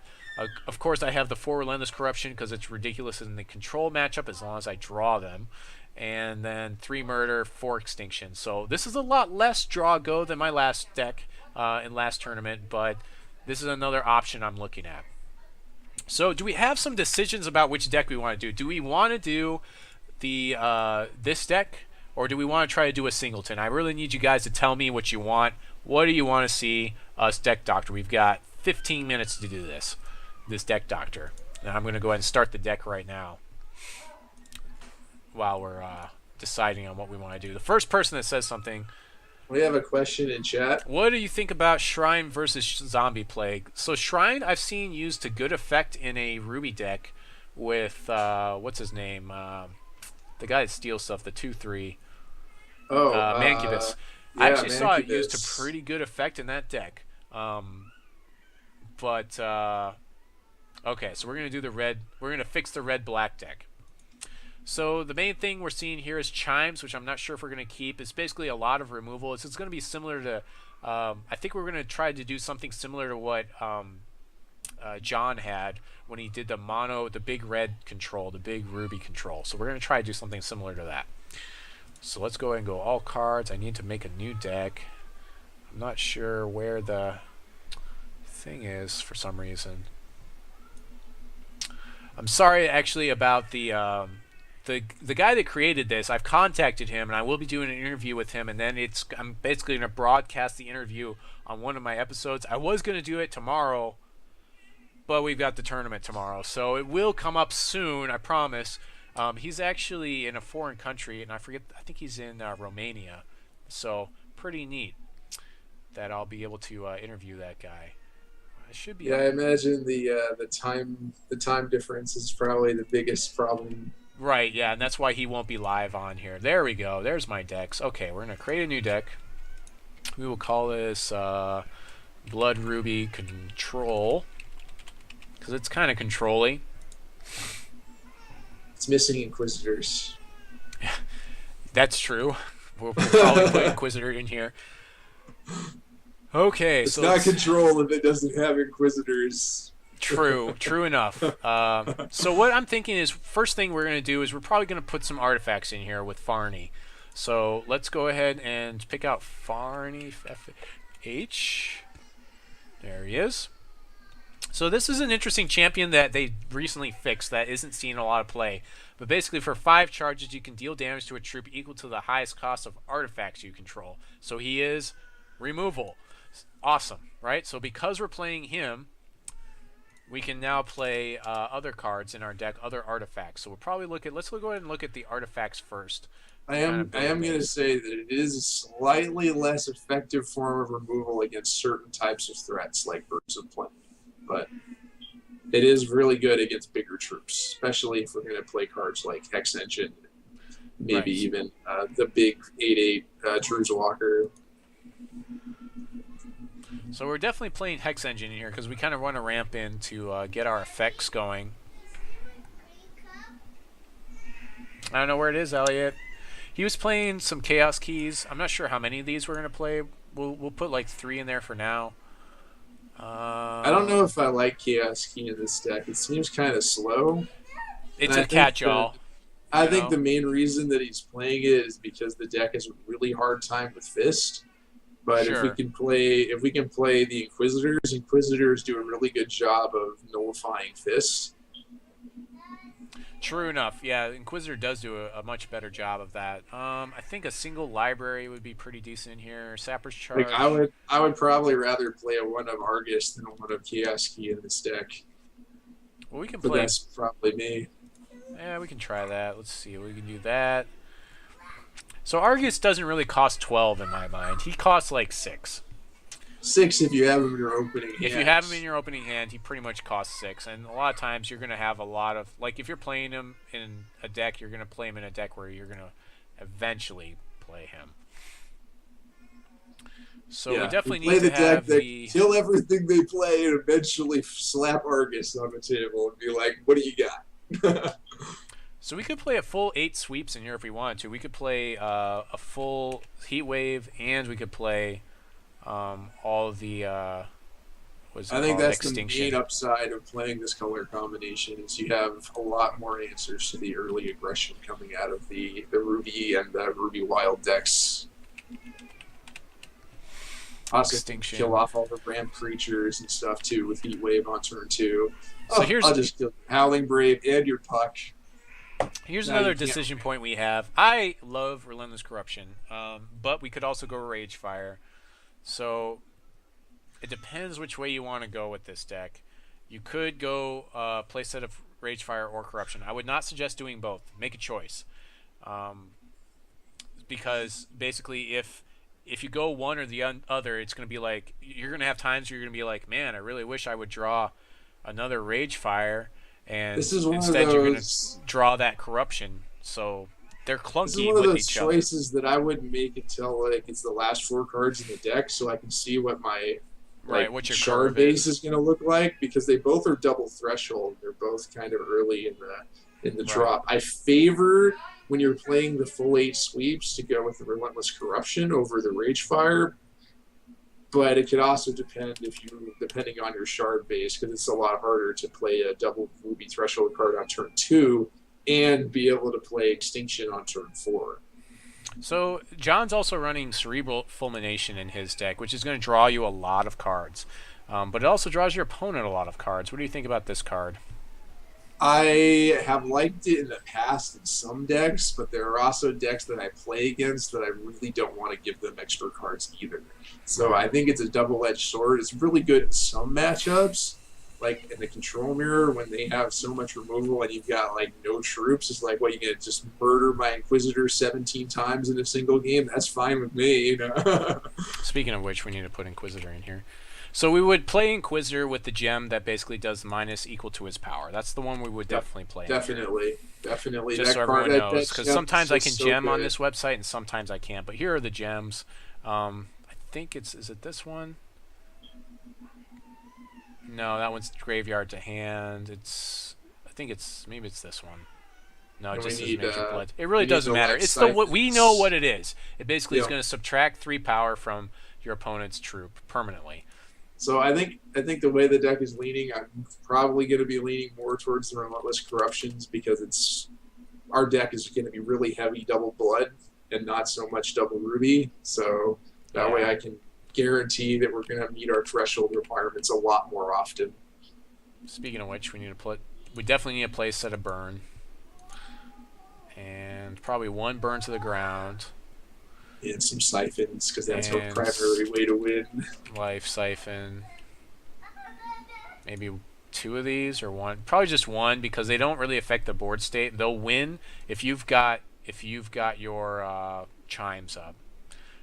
A: Of course, I have the 4 Relentless Corruption because it's ridiculous in the control matchup as long as I draw them. And then 3 Murder, 4 Extinction. So this is a lot less draw-go than my last deck in last tournament, but this is another option I'm looking at. So do we have some decisions about which deck we want to do? Do we want to do the this deck, or do we want to try to do a singleton? I really need you guys to tell me what you want. What do you want to see us deck doctor? We've got 15 minutes to do this deck doctor. And I'm going to go ahead and start the deck right now while we're deciding on what we want to do. The first person that says something.
B: We have a question in chat.
A: What do you think about Shrine versus Zombie Plague? So Shrine I've seen used to good effect in a Ruby deck with, what's his name? The guy that steals stuff, the 2/3. Mancubus. I actually saw it used to pretty good effect in that deck. Okay, so we're going to do the red. We're going to fix the red-black deck. So the main thing we're seeing here is Chimes, which I'm not sure if we're going to keep. It's basically a lot of removal. It's going to be similar to, I think we're going to try to do something similar to what John had when he did the big red control, the big ruby control. So we're going to try to do something similar to that. So let's go ahead and go all cards. I need to make a new deck. I'm not sure where the thing is for some reason. I'm sorry actually about the guy that created this. I've contacted him and I will be doing an interview with him, and then I'm basically going to broadcast the interview on one of my episodes. I was going to do it tomorrow, but we've got the tournament tomorrow, so it will come up soon, I promise. He's actually in a foreign country, and I think he's in Romania, so pretty neat that I'll be able to interview that guy. I should be.
B: Yeah, I imagine the time difference is probably the biggest problem.
A: Right, yeah, and that's why he won't be live on here. There we go. There's my decks. Okay, we're going to create a new deck. We will call this Blood Ruby Control, because it's kind of control-y.
B: It's missing Inquisitors.
A: That's true. We'll probably put Inquisitor in here. Okay,
B: it's
A: so
B: not control if it doesn't have Inquisitors.
A: True enough. So what I'm thinking is, first thing we're going to do is we're probably going to put some artifacts in here with Fahrny. So let's go ahead and pick out Fahrny, F-H. There he is. So this is an interesting champion that they recently fixed that isn't seeing a lot of play. But basically for 5 charges you can deal damage to a troop equal to the highest cost of artifacts you control. So he is removal. Awesome, right? So because we're playing him, we can now play other cards in our deck, other artifacts. So we'll probably let's go ahead and look at the artifacts first.
B: I am going to say that it is a slightly less effective form of removal against certain types of threats like Birds of Prey. But it is really good against bigger troops, especially if we're going to play cards like Hex Engine, maybe even the big 8/8 Druze Walker.
A: So we're definitely playing Hex Engine in here because we kind of want to ramp in to get our effects going. I don't know where it is, Elliot. He was playing some Chaos Keys. I'm not sure how many of these we're going to play. We'll put like 3 in there for now.
B: I don't know if I like Chaos Key in this deck. It seems kind of slow.
A: It's a catch-all.
B: I think the main reason that he's playing it is because the deck has a really hard time with Fist. But
A: sure.
B: if we can play the Inquisitors do a really good job of nullifying Fist.
A: True enough. Yeah, Inquisitor does do a much better job of that. I think a single library would be pretty decent here. Sapper's Charge.
B: Like I would probably rather play a one of Argus than a one of Chaos Key in this deck.
A: Well, we can
B: but
A: play.
B: That's probably me.
A: Yeah, we can try that. Let's see. We can do that. So Argus doesn't really cost 12 in my mind. He costs like 6.
B: 6 if you have him in your opening hand.
A: If you have him in your opening hand, he pretty much costs 6. And a lot of times you're going to have a lot of... Like, if you're playing him in a deck, you're going to play him in a deck where you're going to eventually play him. So we definitely need to have the...
B: Kill everything they play and eventually slap Argus on the table and be like, what do you got?
A: So we could play a full 8 sweeps in here if we wanted to. We could play a full Heat Wave, and we could play... all of the
B: I think that's
A: Extinction.
B: the main upside of playing this color combination is you have a lot more answers to the early aggression coming out of the Ruby and the Ruby Wild decks. Also
A: Extinction.
B: Kill off all the ramp creatures and stuff too with Heat Wave on turn 2.
A: So here's
B: I'll just kill Howling Brave and your Puck.
A: Here's another decision point we have. I love Relentless Corruption, but we could also go Rage Fire. So it depends which way you want to go with this deck. You could go play set of Rage Fire or Corruption. I would not suggest doing both. Make a choice, because basically if you go one or the other, it's going to be like you're going to have times where you're going to be like, man, I really wish I would draw another Rage Fire, and instead you're going to draw that Corruption. So they're clunky
B: this is one of those
A: each
B: choices that I wouldn't make until like it's the last 4 cards in the deck, so I can see what my
A: Right,
B: like
A: what your
B: shard
A: curve
B: base is going to look like, because they both are double threshold. They're both kind of early in the drop. I favor, when you're playing the full 8 sweeps, to go with the Relentless Corruption over the Ragefire. But it could also depend depending on your shard base, because it's a lot harder to play a double ruby threshold card on turn 2 and be able to play Extinction on turn 4.
A: So John's also running Cerebral Fulmination in his deck, which is going to draw you a lot of cards. But it also draws your opponent a lot of cards. What do you think about this card?
B: I have liked it in the past in some decks, but there are also decks that I play against that I really don't want to give them extra cards either. So I think it's a double-edged sword. It's really good in some matchups, like in the Control Mirror, when they have so much removal and you've got like no troops. It's like, what, you gonna just murder my Inquisitor 17 times in a single game? That's fine with me, you know.
A: Speaking of which, we need to put Inquisitor in here. So we would play Inquisitor with the gem that basically does minus equal to his power. That's the one we would definitely play.
B: Definitely.
A: Just
B: that
A: so everyone knows, because sometimes I can
B: so
A: gem
B: good
A: on this website and sometimes I can't. But here are the gems. I think is it this one? No, that one's graveyard to hand. Maybe it's this one. No, it just says Major Blood. It really doesn't matter. It's we know what it is. It basically is going to subtract 3 power from your opponent's troop permanently.
B: So I think the way the deck is leaning, I'm probably going to be leaning more towards the Relentless Corruptions, because our deck is going to be really heavy double blood and not so much double ruby. So that way I can guarantee that we're going to meet our threshold requirements a lot more often. Speaking
A: of which, we definitely need a play set of burn, and probably 1 burn to the ground.
B: And some siphons, because that's our primary way to win.
A: Life Siphon. Maybe 2 of these, or 1. Probably just 1, because they don't really affect the board state. They'll win if you've got your Chimes up.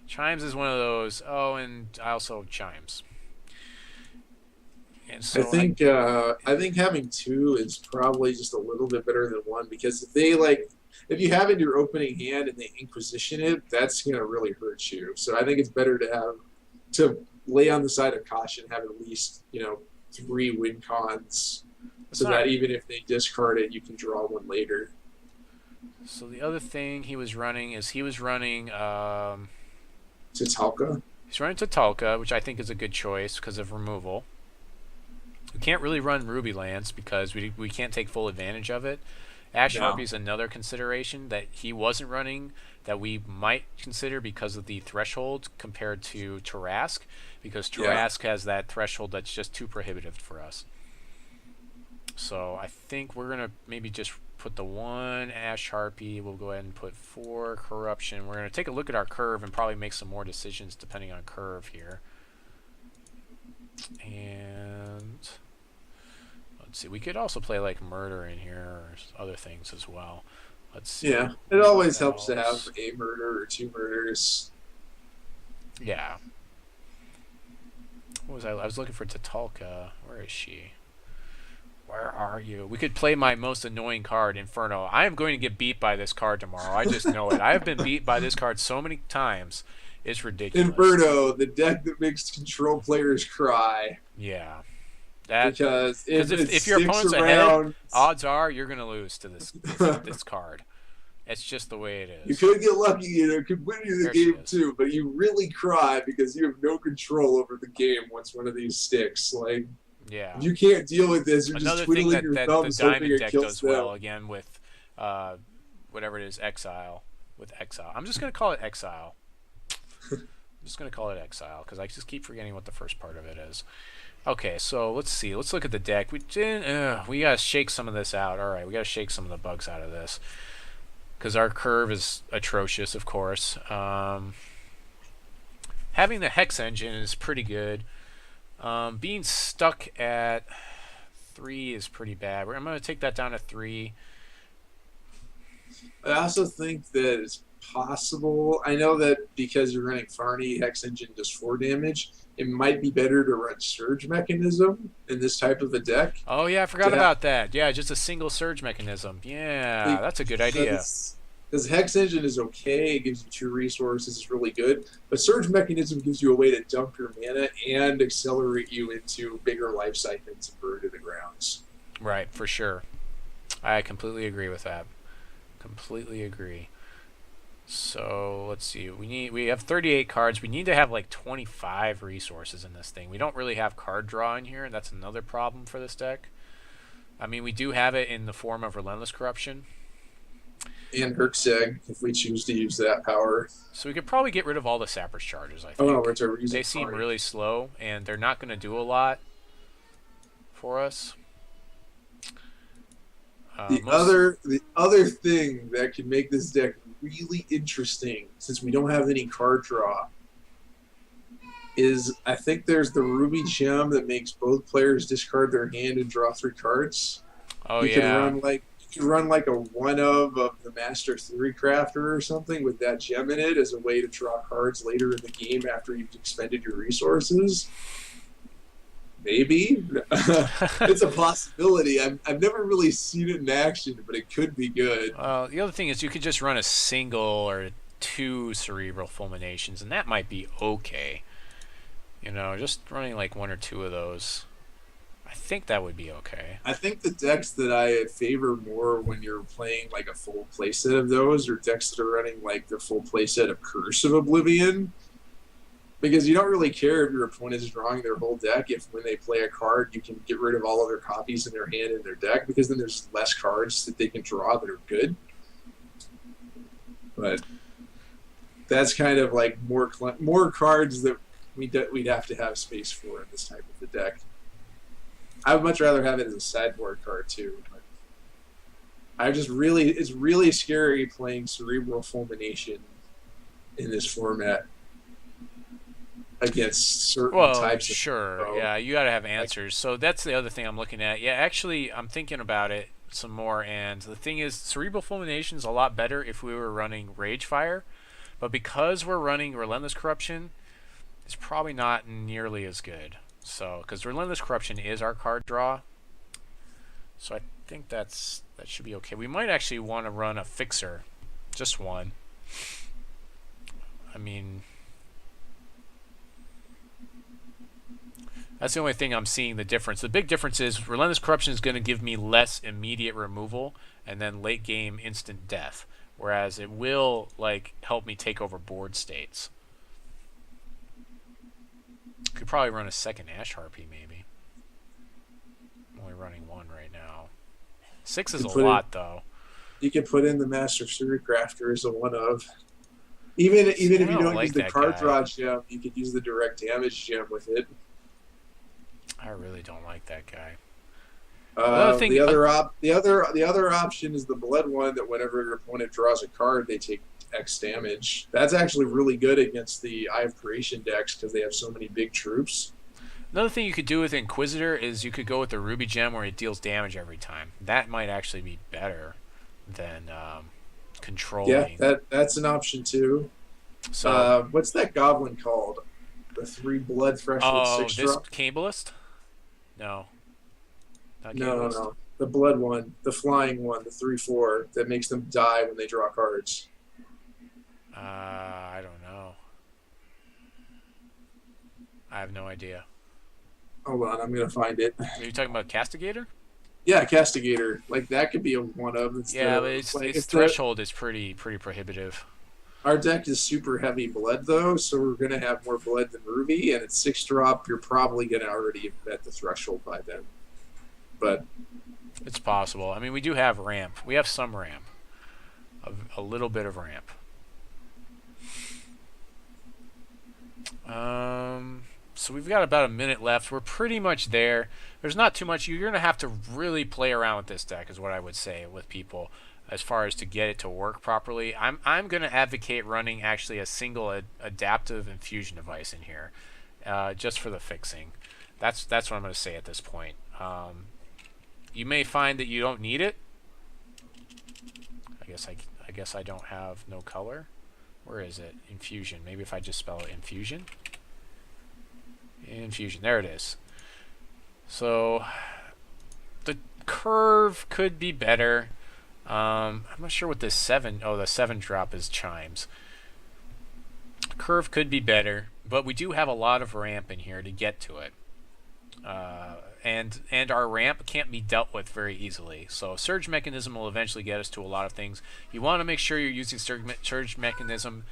A: Chimes is one of those. Oh, and I also Chimes. And so
B: I think having 2 is probably just a little bit better than 1, because if you have it in your opening hand and they Inquisition it, that's going to really hurt you. So I think it's better to lay on the side of caution, have at least 3 win cons, that even if they discard it, you can draw 1 later.
A: So the other thing he was running
B: Tatalka.
A: He's running Tatalka, which I think is a good choice because of removal. We can't really run Ruby Lands because we can't take full advantage of it. Ash Harpy is another consideration that he wasn't running that we might consider because of the threshold compared to Tarask, because Tarask has that threshold that's just too prohibitive for us. So I think we're going to maybe just put the 1 Ash Harpy. We'll go ahead and put 4 Corruption. We're going to take a look at our curve and probably make some more decisions depending on curve here. And let's see, we could also play like Murder in here or other things as well. Let's see.
B: Yeah, it always helps to have a murder or 2 murders.
A: Yeah. What was I was looking for Tatalka. Where is she? Where are you? We could play my most annoying card, Inferno. I am going to get beat by this card tomorrow. I just know it. I have been beat by this card so many times. It's ridiculous.
B: Inferno, the deck that makes control players cry.
A: Yeah.
B: Because
A: if your opponent's ahead, odds are you're going to lose to this card. It's just the way it is.
B: You could get lucky, it could win you the game too, but you really cry because you have no control over the game once one of these sticks. Like, if you can't deal with this, you're just twiddling your thumbs hoping it kills them.
A: Well again with whatever it is, Exile. With Exile. I'm just going to call it Exile. I'm just going to call it Exile because I just keep forgetting what the first part of it is. Okay, so let's see. Let's look at the deck. We gotta shake some of this out. All right, we gotta shake some of the bugs out of this because our curve is atrocious, of course. Having the Hex Engine is pretty good. Being stuck at 3 is pretty bad. I'm gonna take that down to 3.
B: I also think that it's possible. I know that because you're running Fahrny, Hex Engine does 4 damage. It might be better to run Surge Mechanism in this type of a deck.
A: Oh yeah, I forgot about that. Yeah, just a single Surge Mechanism. Yeah, that's a good idea.
B: Because Hex Engine is okay, it gives you 2 resources, it's really good. But Surge Mechanism gives you a way to dump your mana and accelerate you into bigger Life Siphons and burn to the grounds.
A: Right, for sure. I completely agree with that. Completely agree. So let's see. We have 38 cards. We need to have like 25 resources in this thing. We don't really have card draw in here, and that's another problem for this deck. I mean, we do have it in the form of Relentless Corruption.
B: And Herxeg, if we choose to use that power.
A: So we could probably get rid of all the Sapper's charges, I think.
B: Oh, no, we're using
A: they seem
B: Fahrny.
A: really slow, and they're not going to do a lot for us.
B: The other thing that can make this deck really interesting, since we don't have any card draw, is I think there's the Ruby Gem that makes both players discard their hand and draw 3 cards.
A: Oh,
B: you
A: yeah.
B: Could run like a 1-of the Master 3 Crafter or something with that gem in it as a way to draw cards later in the game after you've expended your resources. Maybe. It's a possibility. I've never really seen it in action, but it could be good.
A: The other thing is you could just run a single or 2 Cerebral Fulminations, and that might be okay. You know, just running like 1 or 2 of those. I think that would be okay.
B: I think the decks that I favor more when you're playing like a full playset of those are decks that are running like the full playset of Curse of Oblivion. Because you don't really care if your opponent is drawing their whole deck if when they play a card you can get rid of all of their copies in their hand in their deck, because then there's less cards that they can draw that are good. But that's kind of like more cards that we'd have to have space for in this type of a deck. I would much rather have it as a sideboard card too. But it's really scary playing Cerebral Fulmination in this format against certain types of
A: sure. Yeah, you got to have answers. So that's the other thing I'm looking at. Yeah, actually, I'm thinking about it some more, and the thing is, Cerebral Fulmination is a lot better if we were running Ragefire, but because we're running Relentless Corruption, it's probably not nearly as good. So, because Relentless Corruption is our card draw, so I think that should be okay. We might actually want to run a Fixer, just one. I mean, that's the only thing I'm seeing the difference. The big difference is Relentless Corruption is going to give me less immediate removal and then late game instant death, whereas it will like help me take over board states. Could probably run a second Ash Harpy, maybe. I'm only running 1 right now. 6 is a lot, though.
B: You can put in the Master 3 Crafter as a 1-of. Even if you don't use the card draw gem, you could use the direct damage gem with it.
A: I really don't like that guy.
B: The other option is the blood one, that whenever your opponent draws a card, they take X damage. That's actually really good against the Eye of Creation decks because they have so many big troops.
A: Another thing you could do with Inquisitor is you could go with the Ruby Gem where it deals damage every time. That might actually be better than controlling.
B: Yeah, that's an option too. So what's that goblin called? The 3 blood threshold 6
A: this
B: drop?
A: Cabalist? No.
B: No. The blood one, the flying one, the 3/4 that makes them die when they draw cards.
A: I don't know. I have no idea.
B: Hold on, I'm gonna find it.
A: Are you talking about Castigator?
B: Yeah, Castigator. Like that could be a 1-of.
A: But its threshold is pretty prohibitive.
B: Our deck is super heavy blood though, so we're gonna have more blood than Ruby, and at 6 drop, you're probably gonna already have met the threshold by then. But
A: it's possible. I mean, we do have ramp. We have some ramp. A little bit of ramp. So we've got about a minute left. We're pretty much there. There's not too much. You're going to have to really play around with this deck is what I would say with people as far as to get it to work properly. I'm going to advocate running actually a single adaptive infusion device in here just for the fixing. That's what I'm going to say at this point. You may find that you don't need it. I guess I don't have no color. Where is it? Infusion. Maybe if I just spell it infusion. Infusion. There it is. So the curve could be better. I'm not sure what this 7... Oh, the 7 drop is Chimes. Curve could be better, but we do have a lot of ramp in here to get to it. And our ramp can't be dealt with very easily. So Surge Mechanism will eventually get us to a lot of things. You want to make sure you're using Surge Mechanism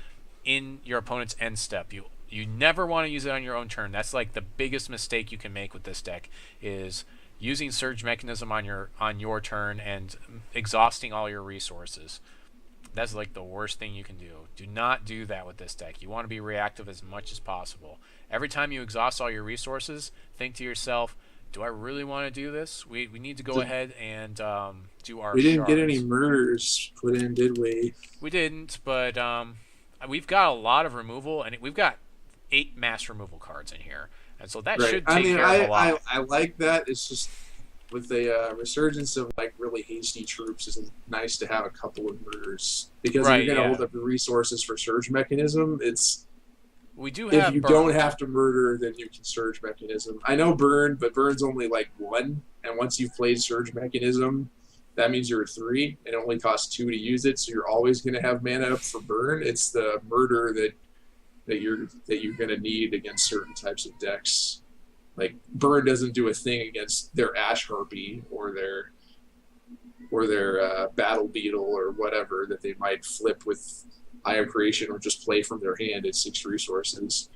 A: in your opponent's end step. You never want to use it on your own turn. That's like the biggest mistake you can make with this deck, is using Surge Mechanism on your turn and exhausting all your resources. That's like the worst thing you can do. Do not do that with this deck. You want to be reactive as much as possible. Every time you exhaust all your resources, think to yourself, do I really want to do this? We need to go ahead and do our
B: We didn't
A: shards.
B: get any murders put in, did we?
A: We didn't, but we've got a lot of removal, and we've got 8 mass removal cards in here. And so that should take care of a lot.
B: I like that. It's just with the resurgence of like really hasty troops, it's nice to have a couple of murders, because if you're going to hold up the resources for Surge Mechanism,
A: we do have
B: if you don't have to murder, then you can Surge Mechanism. I know Burn, but Burn's only like 1, and once you've played Surge Mechanism, that means you're at 3, and it only costs 2 to use it, so you're always going to have mana up for Burn. It's the murder that you're going to need against certain types of decks. Like Burn doesn't do a thing against their Ash Harpy or their Battle Beetle or whatever that they might flip with Eye of Creation or just play from their hand at 6 resources.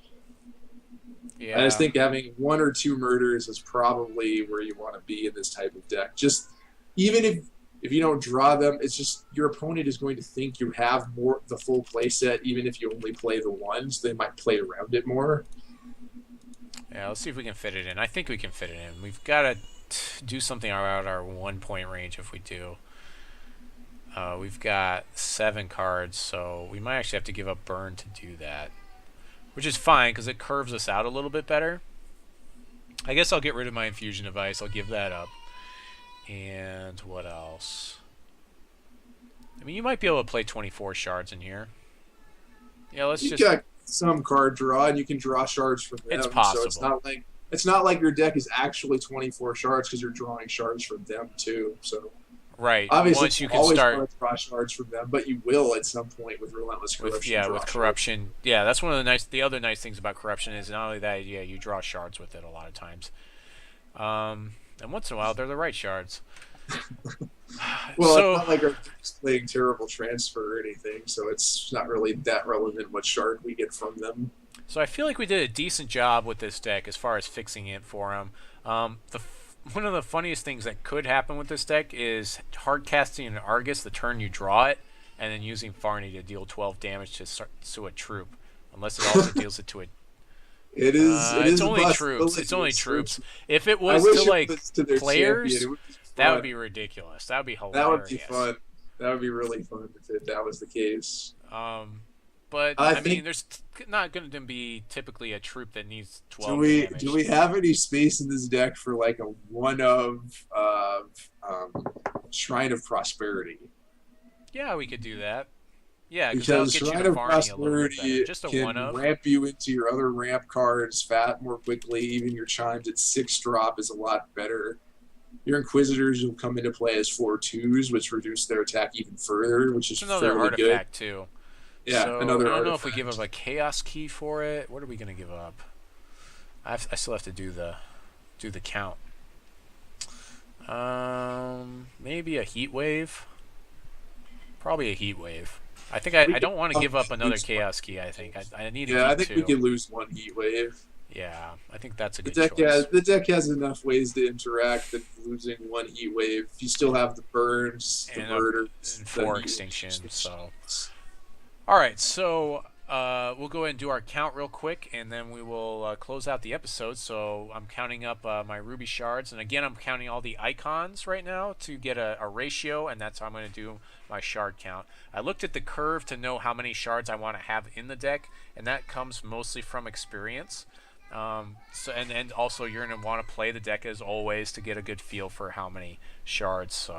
A: Yeah.
B: I just think having 1 or 2 murders is probably where you want to be in this type of deck. Just even if you don't draw them, it's just your opponent is going to think you have the full play set, even if you only play the ones. They might play around it more.
A: Yeah, let's see if we can fit it in. I think we can fit it in. We've got to do something around our 1-point range if we do. We've got 7 cards, so we might actually have to give up Burn to do that. Which is fine, because it curves us out a little bit better. I guess I'll get rid of my Infusion Device. I'll give that up. And what else? I mean, you might be able to play 24 shards in here. Yeah, let's just...
B: got some card draw, and you can draw shards from them.
A: It's possible.
B: So it's not like your deck is actually 24 shards, because you're drawing shards from them too. So
A: right.
B: Obviously,
A: once you can
B: always
A: start
B: want to draw shards from them, but you will at some point with Relentless Corruption.
A: With Corruption. Yeah, that's one of the other nice things about Corruption is not only that, yeah, you draw shards with it a lot of times. And once in a while, they're the right shards.
B: Well, it's not like our deck's playing terrible transfer or anything, so it's not really that relevant what shard we get from them.
A: So I feel like we did a decent job with this deck as far as fixing it for him. One of the funniest things that could happen with this deck is hard casting an Argus the turn you draw it, and then using Fahrny to deal 12 damage to a troop, unless it also deals it to a... It's only troops. It's only troops. If it was to like players, that would be ridiculous. That would be hilarious.
B: That would be fun. That would be really fun if that was the case.
A: But I mean, there's not going to be typically a troop that needs 12 damage.
B: Do we have any space in this deck for like a Shrine of Prosperity?
A: Yeah, we could do that. Yeah,
B: because
A: get
B: Shrine
A: you
B: of Prosperity
A: just a
B: can ramp you into your other ramp cards more quickly. Even your Chimes at 6 drop is a lot better. Your Inquisitors will come into play as 4/2s, which reduce their attack even further, which is
A: another
B: fairly
A: artifact
B: good.
A: Too.
B: Yeah,
A: so,
B: another artifact.
A: I don't know if we give up a Chaos Key for it. What are we going to give up? I still have to do the count. Maybe a Heat Wave. Probably a Heat Wave. I think I don't want to give up another Chaos Key. I think I need.
B: Yeah, I think
A: 2.
B: we can lose 1 Heat Wave.
A: Yeah, I think that's a good choice.
B: The deck has enough ways to interact that losing 1 Heat Wave, you still have the burns, the murders,
A: and 4 extinction. So, all right, so we'll go ahead and do our count real quick, and then we will close out the episode. So I'm counting up my ruby shards, and again, I'm counting all the icons right now to get a ratio, and that's how I'm going to do my shard count. I looked at the curve to know how many shards I want to have in the deck, and that comes mostly from experience. And also you're going to want to play the deck as always to get a good feel for how many shards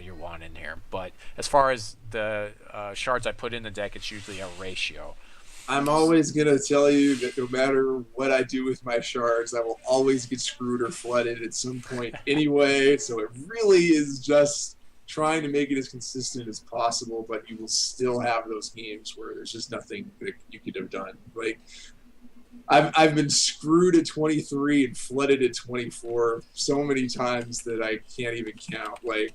A: you want in here. But as far as the shards I put in the deck, it's usually a ratio.
B: I'm always going to tell you that no matter what I do with my shards, I will always get screwed or flooded at some point anyway. So it really is just trying to make it as consistent as possible, but you will still have those games where there's just nothing that you could have done. Like, I've been screwed at 23 and flooded at 24 so many times that I can't even count. Like,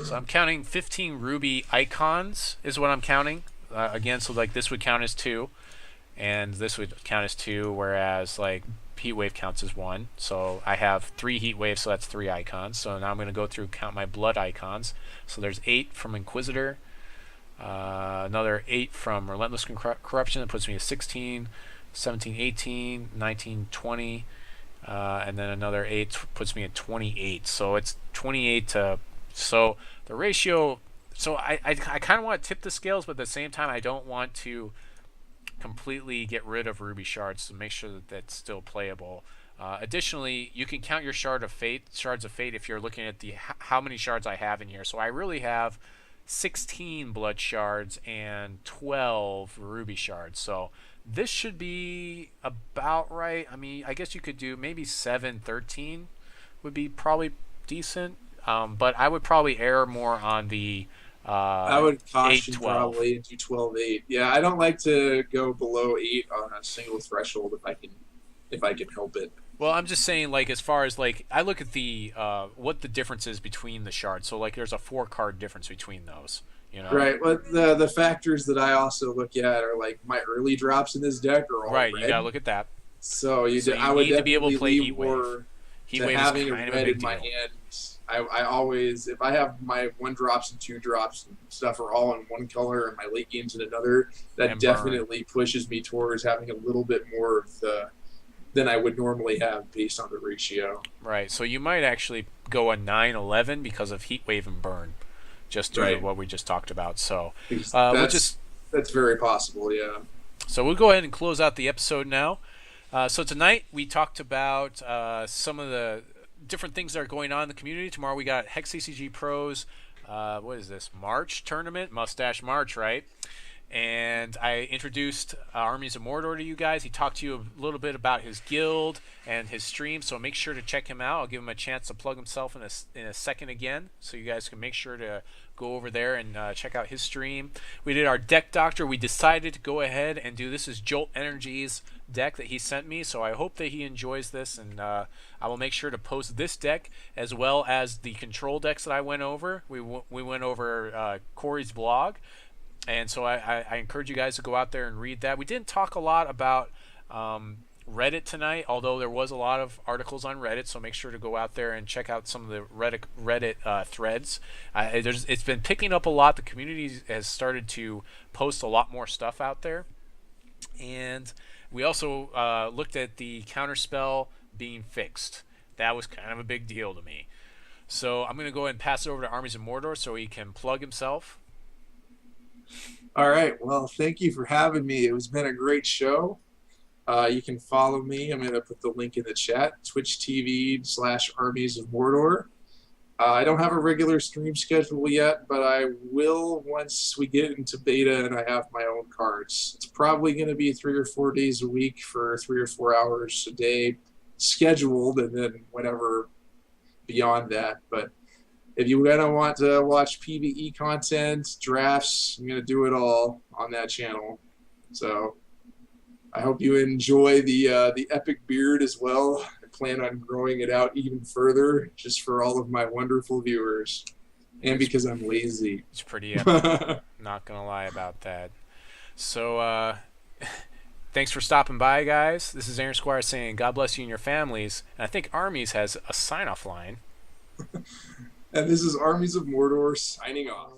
A: so I'm counting 15 ruby icons is what I'm counting. Again, so like this would count as 2, and this would count as 2, whereas like heat wave counts as 1. So I have 3 heat waves, so that's 3 icons. So now I'm going to go through count my blood icons. So there's 8 from Inquisitor. Another 8 from Relentless Corruption. That puts me at 16, 17, 18, 19, 20, and then another 8 puts me at 28. So it's 28 to... So the ratio... So I kind of want to tip the scales, but at the same time I don't want to completely get rid of ruby shards to make sure that that's still playable. Additionally, you can count your Shards of Fate if you're looking at the how many shards I have in here. So I really have 16 blood shards and 12 ruby shards. So this should be about right. I mean, I guess you could do maybe 7, 13 would be probably decent. But I would probably err more on the
B: I would caution
A: 8, 12.
B: probably and do 12, 8. Yeah, I don't like to go below 8 on a single threshold if I can help it.
A: Well, I'm just saying, like, as far as, like, I look at the, what the difference is between the shards. So, like, there's a 4-card difference between those, you know?
B: Right, but the factors that I also look at are, like, my early drops in this deck are all
A: right,
B: red.
A: You gotta look at that.
B: So,
A: I would need to be able to play Heat Wave. Heat Wave is
B: having
A: kind
B: a
A: of a
B: red
A: big
B: in my
A: deal.
B: hand. I always, if I have my 1 drops and 2 drops and stuff are all in one color and my late game's in another, that
A: And
B: definitely pushes me towards having a little bit more of the than I would normally have based on the ratio.
A: Right, so you might actually go a 9-11 because of Heat Wave and Burn, just due to what we just talked about. So
B: that's very possible, yeah.
A: So we'll go ahead and close out the episode now. So tonight we talked about some of the different things that are going on in the community. Tomorrow we got HexTCGPro's what is this, March tournament, Mustache March, right? And I introduced Armies of Mordor to you guys. He talked to you a little bit about his guild and his stream, so make sure to check him out. I'll give him a chance to plug himself in a second again, so you guys can make sure to go over there and check out his stream. We did our deck doctor. We decided to go ahead and do this is Jolt Energy's deck that he sent me, so I hope that he enjoys this, and I will make sure to post this deck as well as the control decks that I went over. We went over Corey's blog. And so I encourage you guys to go out there and read that. We didn't talk a lot about Reddit tonight, although there was a lot of articles on Reddit, so make sure to go out there and check out some of the Reddit threads. It's been picking up a lot. The community has started to post a lot more stuff out there. And we also looked at the counterspell being fixed. That was kind of a big deal to me. So I'm going to go ahead and pass it over to Armies of Mordor so he can plug himself.
B: All right. Well, thank you for having me. It has been a great show. You can follow me. I'm going to put the link in the chat, Twitch TV/Armies of Mordor. I don't have a regular stream schedule yet, but I will once we get into beta and I have my own cards. It's probably going to be 3 or 4 days a week for 3 or 4 hours a day scheduled, and then whatever beyond that. But if you're going to want to watch PvE content, drafts, I'm going to do it all on that channel. So I hope you enjoy the epic beard as well. I plan on growing it out even further just for all of my wonderful viewers. And because I'm lazy.
A: It's pretty epic. Not going to lie about that. So thanks for stopping by, guys. This is Aaron Squire saying God bless you and your families. And I think Armies has a sign-off line.
B: And this is Armies of Mordor signing off.